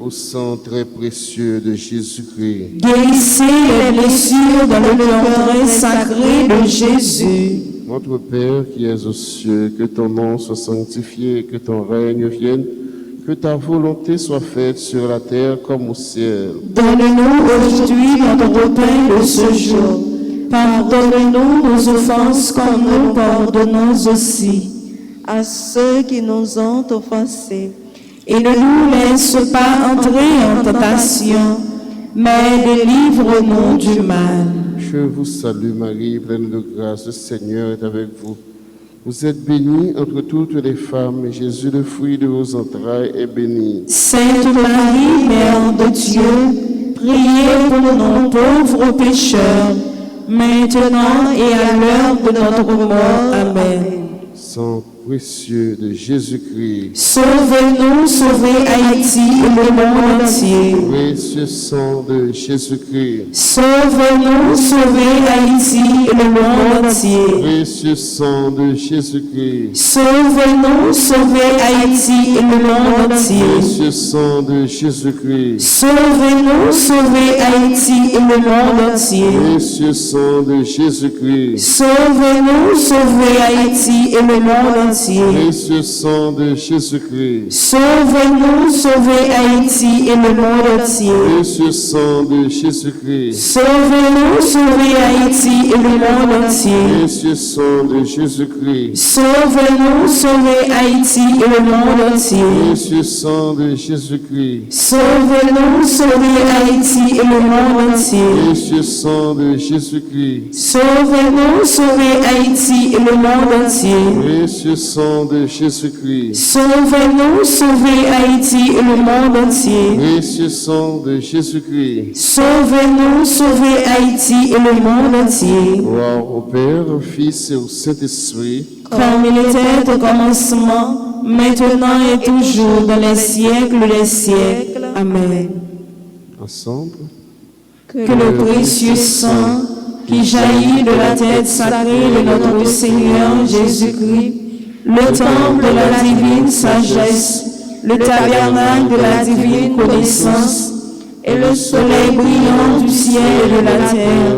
Au sang très précieux de Jésus-Christ, Guérissez les blessures dans le cœur très sacré de Jésus. notre Père qui es aux cieux, que ton nom soit sanctifié, que ton règne vienne, que ta volonté soit faite sur la terre comme au ciel. Donne-nous aujourd'hui notre pain de ce jour. Pardonne-nous nos offenses comme nous pardonnons aussi À ceux qui nous ont offensés, et ne nous laisse pas entrer en tentation, mais délivre-nous du mal. Je vous salue Marie, pleine de grâce, le Seigneur est avec vous. Vous êtes bénie entre toutes les femmes, et Jésus, le fruit de vos entrailles, est béni. Sainte Marie, Mère de Dieu, priez pour nous pauvres pécheurs, maintenant et à l'heure de notre mort. Amen. Sang précieux de Jésus-Christ, Sauvez-nous, sauvez Haïti et le monde entier. précieux sang de Jésus-Christ, Sauve-nous, sauvez Haïti et le monde entier. précieux sang de Jésus-Christ, Sauve-nous, sauvez Haïti et le monde entier. précieux sang de Jésus-Christ, Sauve-nous, sauvez Haïti et le monde entier. précieux sang de Jésus-Christ, Sauve-nous, sauvez Haïti et le monde entier. entier. Précieux sang de Jésus-Christ. Sauvez-nous, sauvez Haïti et le monde entier. Précieux sang de Jésus-Christ. Sauvez-nous, sauvez Haïti et le monde entier. Précieux sang de Jésus-Christ. Sauvez-nous, sauvez Haïti et le monde entier. Précieux sang de Jésus-Christ. Sauvez-nous, sauvez Haïti et le monde entier. Précieux sang de Jésus-Christ. Sauvez-nous, sauvez Haïti et le monde entier. Précieux sang de Jésus-Christ. Sauvez-nous, sauvez Haïti et le monde entier. Précieux sang de Jésus-Christ. Sauvez-nous, sauvez Haïti et le monde entier. Gloire au Père, au Fils et au Saint-Esprit. Comme il était au commencement, maintenant et toujours, dans les siècles des siècles. Amen. Ensemble. Que le précieux sang qui jaillit de la tête sacrée de notre Seigneur Jésus-Christ, le temple de la divine sagesse, le tabernacle de la divine connaissance et le soleil brillant du ciel et de la terre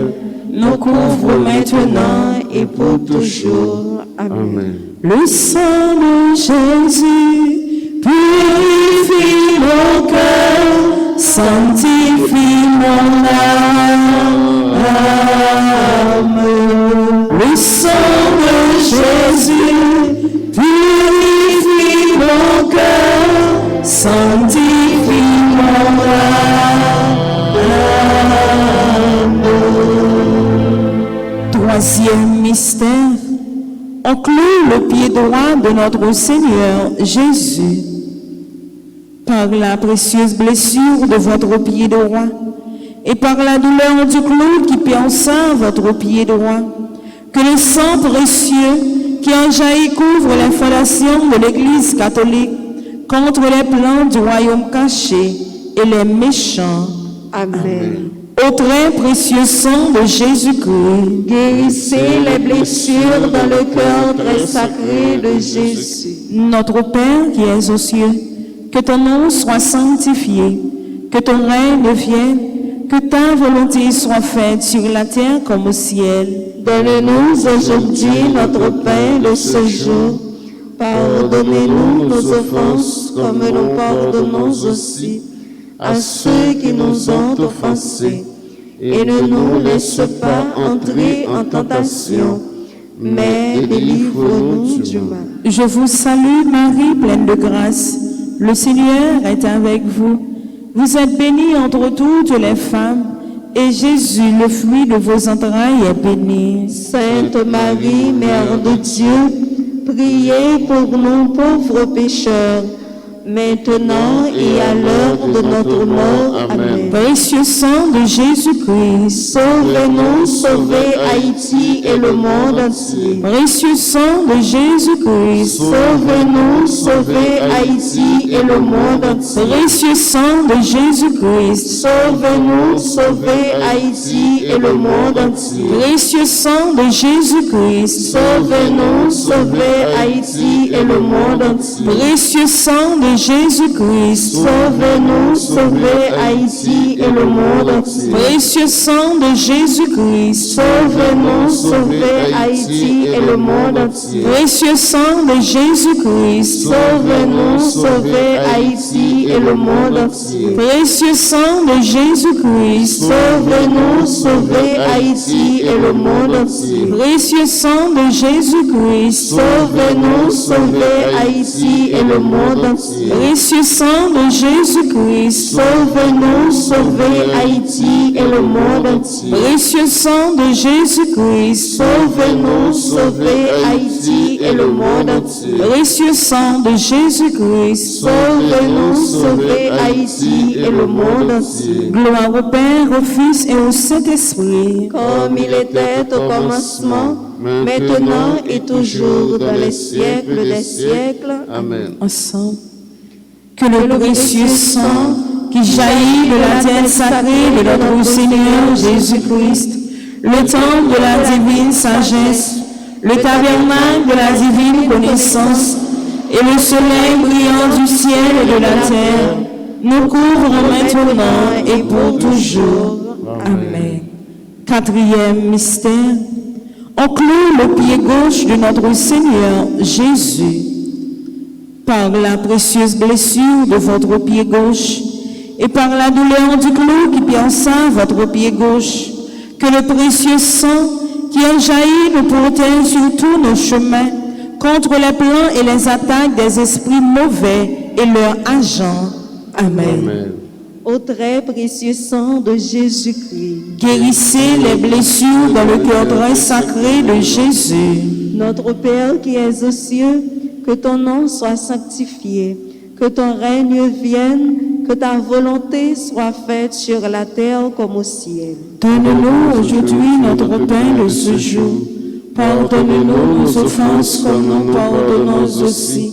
nous couvrent maintenant et pour toujours. Amen. Le sang de Jésus purifie nos cœurs, sanctifie mon âme. Le sang de Jésus purifie mon cœur, sanctifie mon âme. Troisième mystère, on cloue le pied droit de notre Seigneur Jésus. Par la précieuse blessure de votre pied droit et par la douleur du clou qui perça votre pied droit, que le sang précieux qui en jaillit couvre les fondations de l'Église catholique contre les plans du royaume caché et les méchants. Amen. Au très précieux sang de Jésus-Christ, guérissez les blessures dans le cœur très sacré de Jésus. Notre Père qui es aux cieux, que ton nom soit sanctifié, que ton règne vienne, que ta volonté soit faite sur la terre comme au ciel. Donne-nous aujourd'hui notre pain de ce jour. Pardonnez-nous nos offenses comme nous pardonnons aussi à ceux qui nous ont offensés. Et ne nous laisse pas entrer en tentation, mais délivre-nous du mal. Je vous salue Marie, pleine de grâce. Le Seigneur est avec vous. Vous êtes bénie entre toutes les femmes, et Jésus, le fruit de vos entrailles, est béni. Sainte Marie, Mère de Dieu, priez pour nous pauvres pécheurs, maintenant et à l'heure de notre mort. Amen. Précieux sang de Jésus-Christ, sauvez-nous, sauvez Haïti et le monde entier. Précieux sang de Jésus-Christ, sauvez-nous, sauvez Haïti et le monde entier. Précieux sang de Jésus-Christ, sauvez-nous, sauvez Haïti et le monde entier. Précieux sang de Jésus-Christ, sauvez-nous, sauvez Haïti et le monde entier. Précieux sang de Jésus-Christ, sauvez-nous, sauvez Haïti et le monde entier. Précieux sang de Jésus-Christ, sauvez-nous, sauvez Haïti et le monde entier. Précieux sang de Jésus-Christ, sauvez-nous, sauvez Haïti et le monde entier. Précieux sang de Jésus-Christ, sauvez-nous, sauvez Haïti et le monde entier. Précieux sang de Jésus-Christ, sauvez-nous, sauvez Haïti et le monde entier. Précieux sang de Jésus-Christ, sauvez-nous, sauvez Haïti et le monde entier. Précieux sang de Jésus-Christ, sauvez-nous, sauvez Haïti et le monde entier. Précieux sang de Jésus-Christ, sauvez-nous, sauvez Haïti et le monde entier. Gloire au Père, au Fils et au Saint-Esprit, comme il était au commencement, maintenant et toujours, dans les siècles des siècles. Amen. Ensemble. Que le précieux sang qui jaillit de la terre sacrée de notre Seigneur Jésus-Christ, le temple de la divine sagesse, le tabernacle de la divine connaissance et le soleil brillant du ciel et de la terre nous couvrent maintenant et pour toujours. Amen. Quatrième mystère, on cloue le pied gauche de notre Seigneur Jésus. Par la précieuse blessure de votre pied gauche et par la douleur du clou qui pierça votre pied gauche, que le précieux sang qui a jailli nous protège sur tous nos chemins contre les plans et les attaques des esprits mauvais et leurs agents. Amen. Amen. Au très précieux sang de Jésus-Christ, Guérissez les blessures dans le cœur très sacré de Jésus. notre Père qui es aux cieux, que ton nom soit sanctifié, que ton règne vienne, que ta volonté soit faite sur la terre comme au ciel. Donne-nous aujourd'hui notre pain de ce jour. Pardonne-nous nos offenses comme nous pardonnons aussi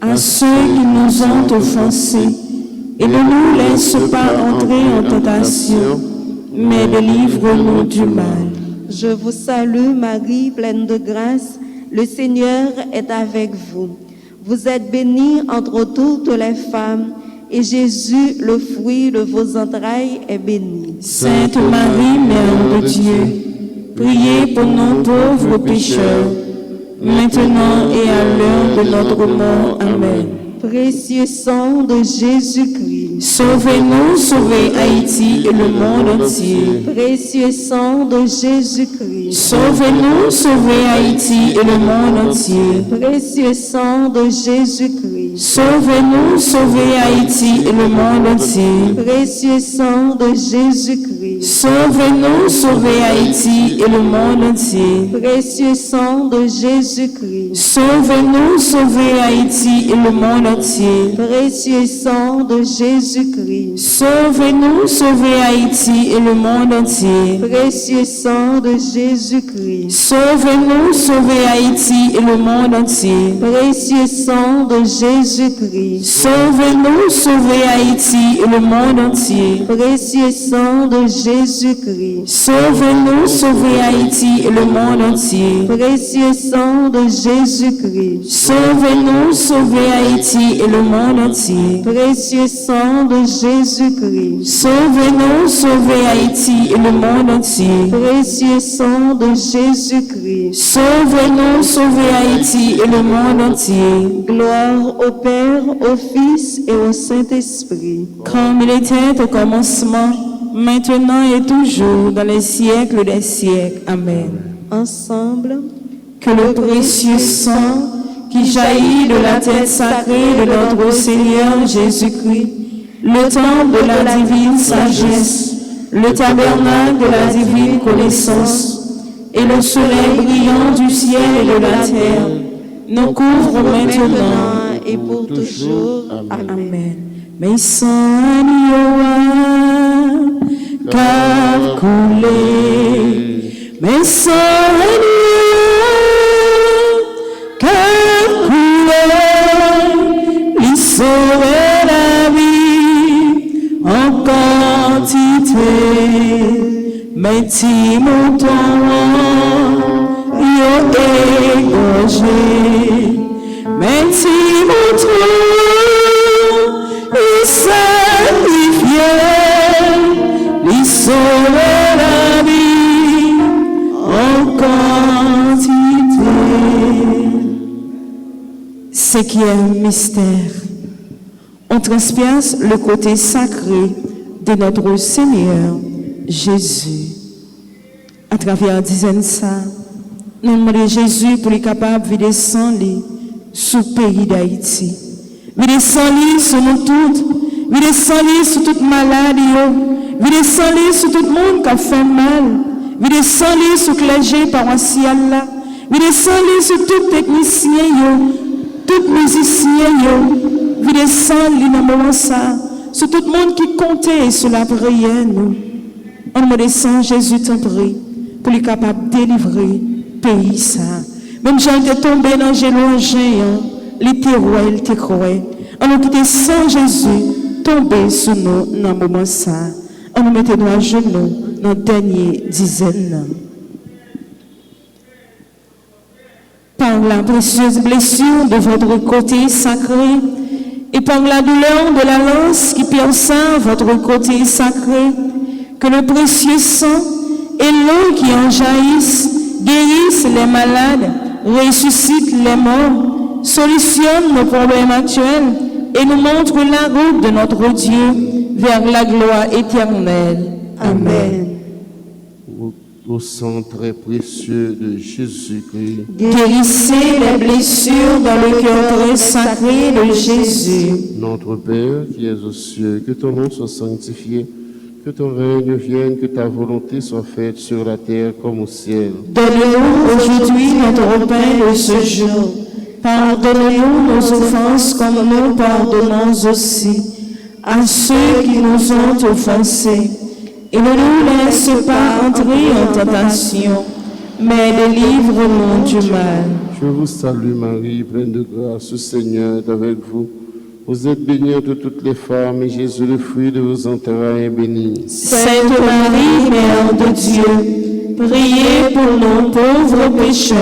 à ceux qui nous ont offensés. Et ne nous laisse pas entrer en tentation, mais délivre-nous du mal. Je vous salue Marie, pleine de grâce, le Seigneur est avec vous. Vous êtes bénie entre toutes les femmes, et Jésus, le fruit de vos entrailles, est béni. Sainte Marie, Mère de Dieu, priez pour nous pauvres pécheurs, maintenant et à l'heure de notre mort. Amen. Précieux sang de Jésus-Christ, Sauvez-nous, sauvez Haïti et le monde entier. précieux sang de Jésus-Christ, Sauvez-nous, sauvez Haïti et le monde entier. précieux sang de Jésus-Christ, Sauvez-nous, sauvez Haïti et le monde entier. précieux sang de Jésus-Christ, Sauvez-nous, sauvez Haïti et le monde entier. précieux sang de Jésus-Christ, Sauvez-nous, sauvez Haïti et le monde entier. précieux sang de Jésus-Christ, Sauvez-nous, sauvez Haïti et le monde entier. précieux sang de Jésus-Christ, Sauvez-nous, sauvez Haïti et le monde entier. précieux sang de Jésus-Christ, Sauvez-nous, sauvez Haïti et le monde entier. précieux sang de Jésus-Christ, Sauvez-nous, sauvez Haïti et le monde entier. précieux sang de Jésus-Christ, Sauvez-nous, sauvez Haïti et le monde entier. précieux sang de Jésus-Christ, Sauvez-nous, sauvez Haïti et le monde entier. précieux sang de Jésus-Christ. Sauvez-nous, sauvez Haïti et le monde entier. Gloire au Père, au Fils et au Saint-Esprit. Comme il était au commencement, maintenant et toujours, dans les siècles des siècles. Amen. Ensemble, Que le précieux sang qui jaillit de la tête sacrée de notre Seigneur Jésus-Christ, le temple de la divine sagesse, le tabernacle de la divine connaissance, et le soleil brillant du ciel et de la terre, nous couvre maintenant et pour toujours. Amen. Amen. Mais sans car coulé, mais sans car coulé, il saurait la vie en quantité, mais si mon temps yo égorgé, mais si mon temps il sacrifié, il saurait la vie en quantité. Cinquième mystère. On transperce le côté sacré de notre Seigneur Jésus. À travers la dizaine ça, nous demandons Jésus pour être capable de descendre sur le pays d'Haïti. Il descend sur nous toutes, il descend sur toute maladie, il descend sur tout le monde qui a fait mal, il descend sur le clergé paroissial, il descend sur tout technicien, tout musicien, il descend dans le moment ça, sur tout le monde qui comptait sur la prière. On me descend Jésus t'en prie pour être capable de délivrer le pays ça. Même j'ai été tombé dans le géant, les terroirs, les croix. On nous quitté sans Jésus tomber sur nous dans le moment ça. On nous mettait à genoux dans la dernière dizaine. Par la précieuse blessure de votre côté sacré et par la douleur de la lance qui pierça votre côté sacré, que le précieux sang et l'eau qui en jaillissent guérisse les malades, ressuscite les morts, solutionne nos problèmes actuels et nous montre la route de notre Dieu vers la gloire éternelle. Amen. Au sang très précieux de Jésus-Christ, Guérissez les blessures dans le cœur très sacré de Jésus. notre Père qui es aux cieux, que ton nom soit sanctifié, que ton règne vienne, que ta volonté soit faite sur la terre comme au ciel. Donne-nous aujourd'hui notre pain de ce jour. Pardonne-nous nos offenses comme nous pardonnons aussi à ceux qui nous ont offensés. Et ne nous laisse pas entrer en tentation, mais délivre-nous du mal. Je vous salue Marie, pleine de grâce, le Seigneur est avec vous. Vous êtes bénie entre toutes les femmes, et Jésus, le fruit de vos entrailles, est béni. Sainte Marie, Mère de Dieu, priez pour nos pauvres pécheurs,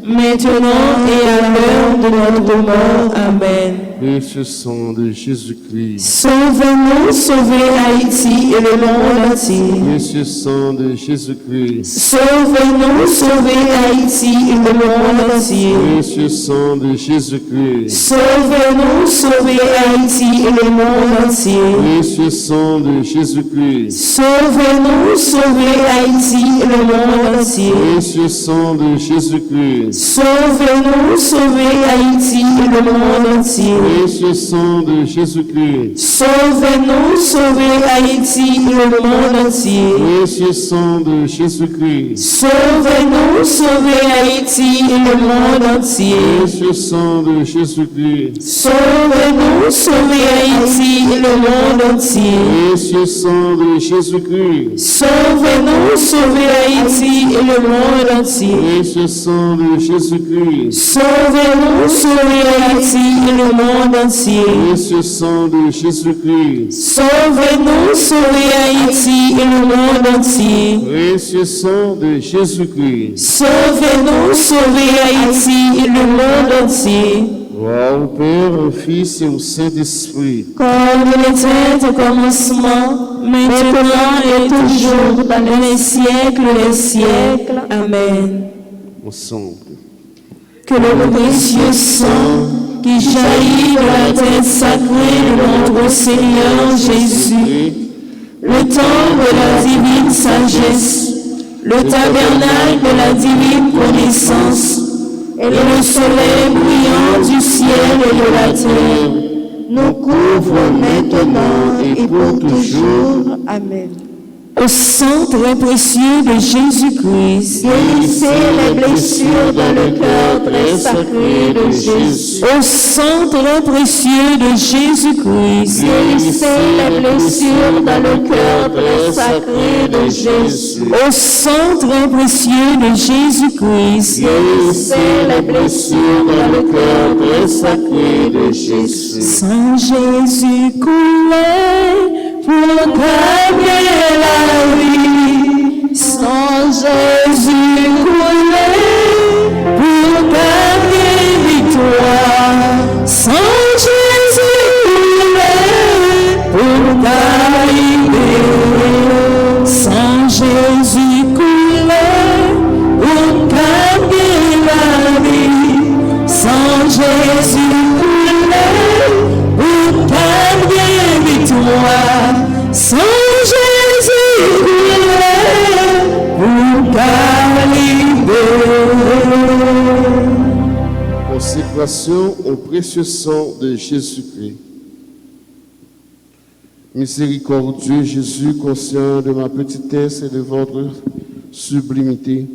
maintenant et à l'heure de notre mort. Amen. Précieux sang de Jésus-Christ, Sauvez-nous, sauvez Haïti et le monde entier. précieux sang de Jésus-Christ, Sauvez-nous, sauvez Haïti et le monde entier. précieux sang de Jésus-Christ, Sauvez-nous, sauvez Haïti et le monde entier. précieux sang de Jésus-Christ, Sauvez-nous, sauvez Haïti et le monde entier. précieux sang de Jésus-Christ, Sauvez-nous, sauvez Haïti et le monde entier. précieux sang de Jésus-Christ, Sauvez-nous, sauvez Haïti et le monde entier. précieux sang de Jésus-Christ, Sauvez-nous, sauvez Haïti et le monde entier. précieux sang de Jésus-Christ, Sauvez-nous, sauvez Haïti et le monde entier. précieux sang de Jésus-Christ, Sauvez-nous, sauvez Haïti et le monde entier. précieux sang de Jésus-Christ, Sauvez-nous, sauvez Haïti et le monde entier. précieux sang de Jésus-Christ, Sauvez-nous, sauvez Haïti et le monde entier. précieux sang de Jésus-Christ. Sauvez-nous, sauvez Haïti et le monde entier. Gloire au Père, au Fils et au Saint-Esprit. Comme il était au commencement, maintenant et toujours, dans les siècles des siècles. Amen. Ensemble. Que le précieux sang qui jaillit de la tête sacrée de notre Seigneur Jésus, le temple de la divine sagesse, le tabernacle de la divine connaissance, et le soleil brillant du ciel et de la terre, nous couvre maintenant et pour toujours. Amen. Au sang très précieux de Jésus-Christ, Guérissez les blessures dans le cœur très sacré de Jésus. au sang très précieux de Jésus-Christ, Guérissez les blessures dans le cœur très sacré de Jésus. au sang très précieux de Jésus-Christ, Guérissez les blessures dans le cœur très sacré de Jésus. Saint Jésus coulé pour gagner la vie, Saint Jésus coulé pour gagner victoire, Saint Jésus coulé pour gagner, Saint Jésus coulé pour gagner la vie, Saint Jésus coulé pour gagner victoire, Saint Jésus coulé pour gagner. Consécration au précieux sang de Jésus-Christ. Miséricordieux Jésus, conscient de ma petitesse et de votre sublimité,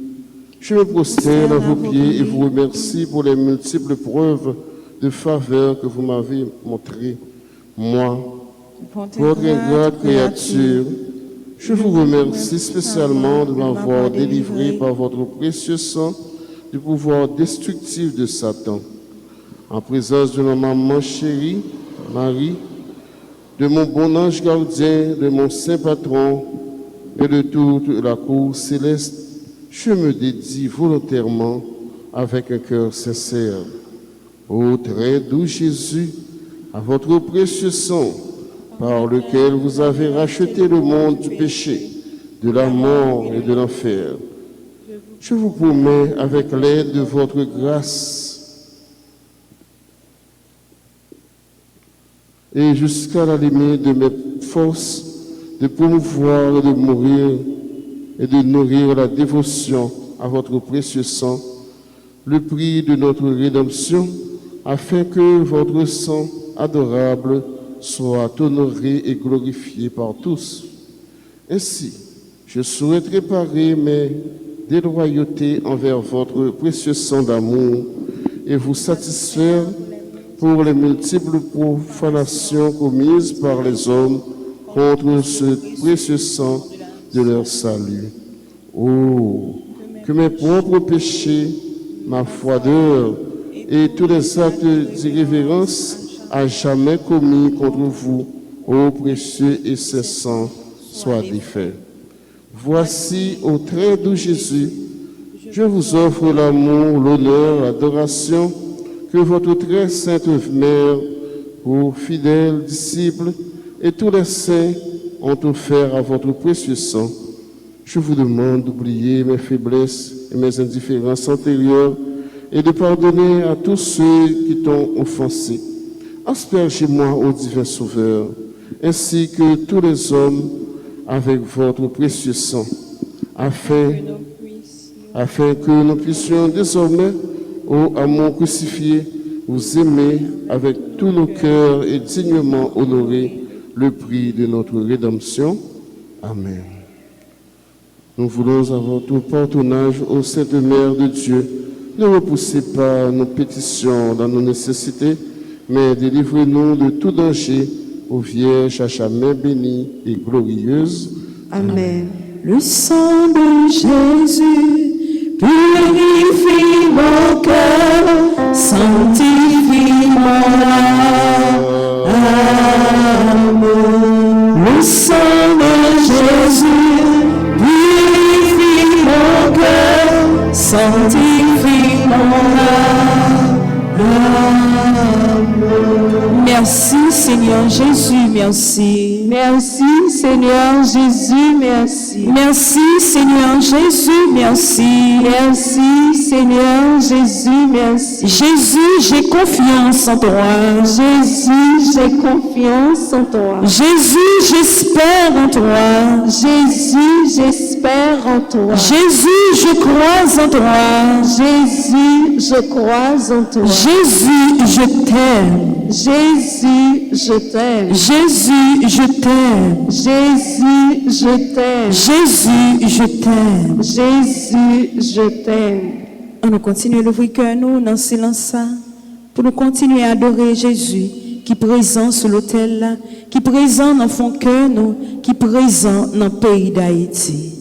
je me prosterne à vos pieds et vous remercie pour les multiples preuves de faveur que vous m'avez montrées. Moi, votre ingrate créature, je vous remercie spécialement de m'avoir délivré par votre précieux sang du pouvoir destructif de Satan. En présence de ma maman chérie, Marie, de mon bon ange gardien, de mon saint patron et de toute la cour céleste, je me dédie volontairement avec un cœur sincère. Ô très doux Jésus, à votre précieux sang, par lequel vous avez racheté le monde du péché, de la mort et de l'enfer, Je vous promets, avec l'aide de votre grâce, et jusqu'à la limite de mes forces, de promouvoir et de mourir et de nourrir la dévotion à votre précieux sang, le prix de notre rédemption, afin que votre sang adorable soit honoré et glorifié par tous. Ainsi, je souhaite réparer mes déloyautés envers votre précieux sang d'amour et vous satisfaire pour les multiples profanations commises par les hommes contre ce précieux sang de leur salut. Oh, que mes propres péchés, ma froideur et tous les actes d'irrévérence à jamais commis contre vous, ô précieux et saint sang, soient défaits. Voici, au très doux Jésus, je vous offre l'amour, l'honneur, l'adoration que votre très sainte mère, vos fidèles disciples et tous les saints ont offert à votre précieux sang. Je vous demande d'oublier mes faiblesses et mes indifférences antérieures et de pardonner à tous ceux qui t'ont offensé. Aspergez-moi, ô divin Sauveur, ainsi que tous les hommes avec votre précieux sang, afin que nous puissions désormais, ô amour crucifié, vous aimer avec tous nos cœurs et dignement honorer le prix de notre rédemption. Amen. Nous voulons à votre pardonnage, ô Sainte Mère de Dieu. Ne repoussez pas nos pétitions dans nos nécessités, mais délivrez-nous de tout danger, ô Vierge à jamais bénie et glorieuse. Amen. Le sang de Jésus purifie mon cœur, sanctifie mon âme. Le sang de Jésus purifie mon cœur, sanctifie mon âme. Merci Seigneur Jésus, merci. Merci Seigneur Jésus, merci. Merci Seigneur Jésus, merci. Merci Seigneur Jésus, merci. Jésus, j'ai confiance en toi. Jésus, j'ai confiance en toi. Jésus, j'espère en toi. Jésus, j'espère en toi. Jésus, je crois en toi. Jésus, je crois en toi. Jésus, je t'aime. Jésus, je t'aime. Jésus, je t'aime. Jésus, je t'aime. Jésus, je t'aime. Jésus, je t'aime. On nous continue d'ouvrir cœur nous dans le silence pour nous continuer à adorer Jésus qui est présent sur l'autel, qui est présent dans le fond cœur nous, qui est présent dans le pays d'Haïti.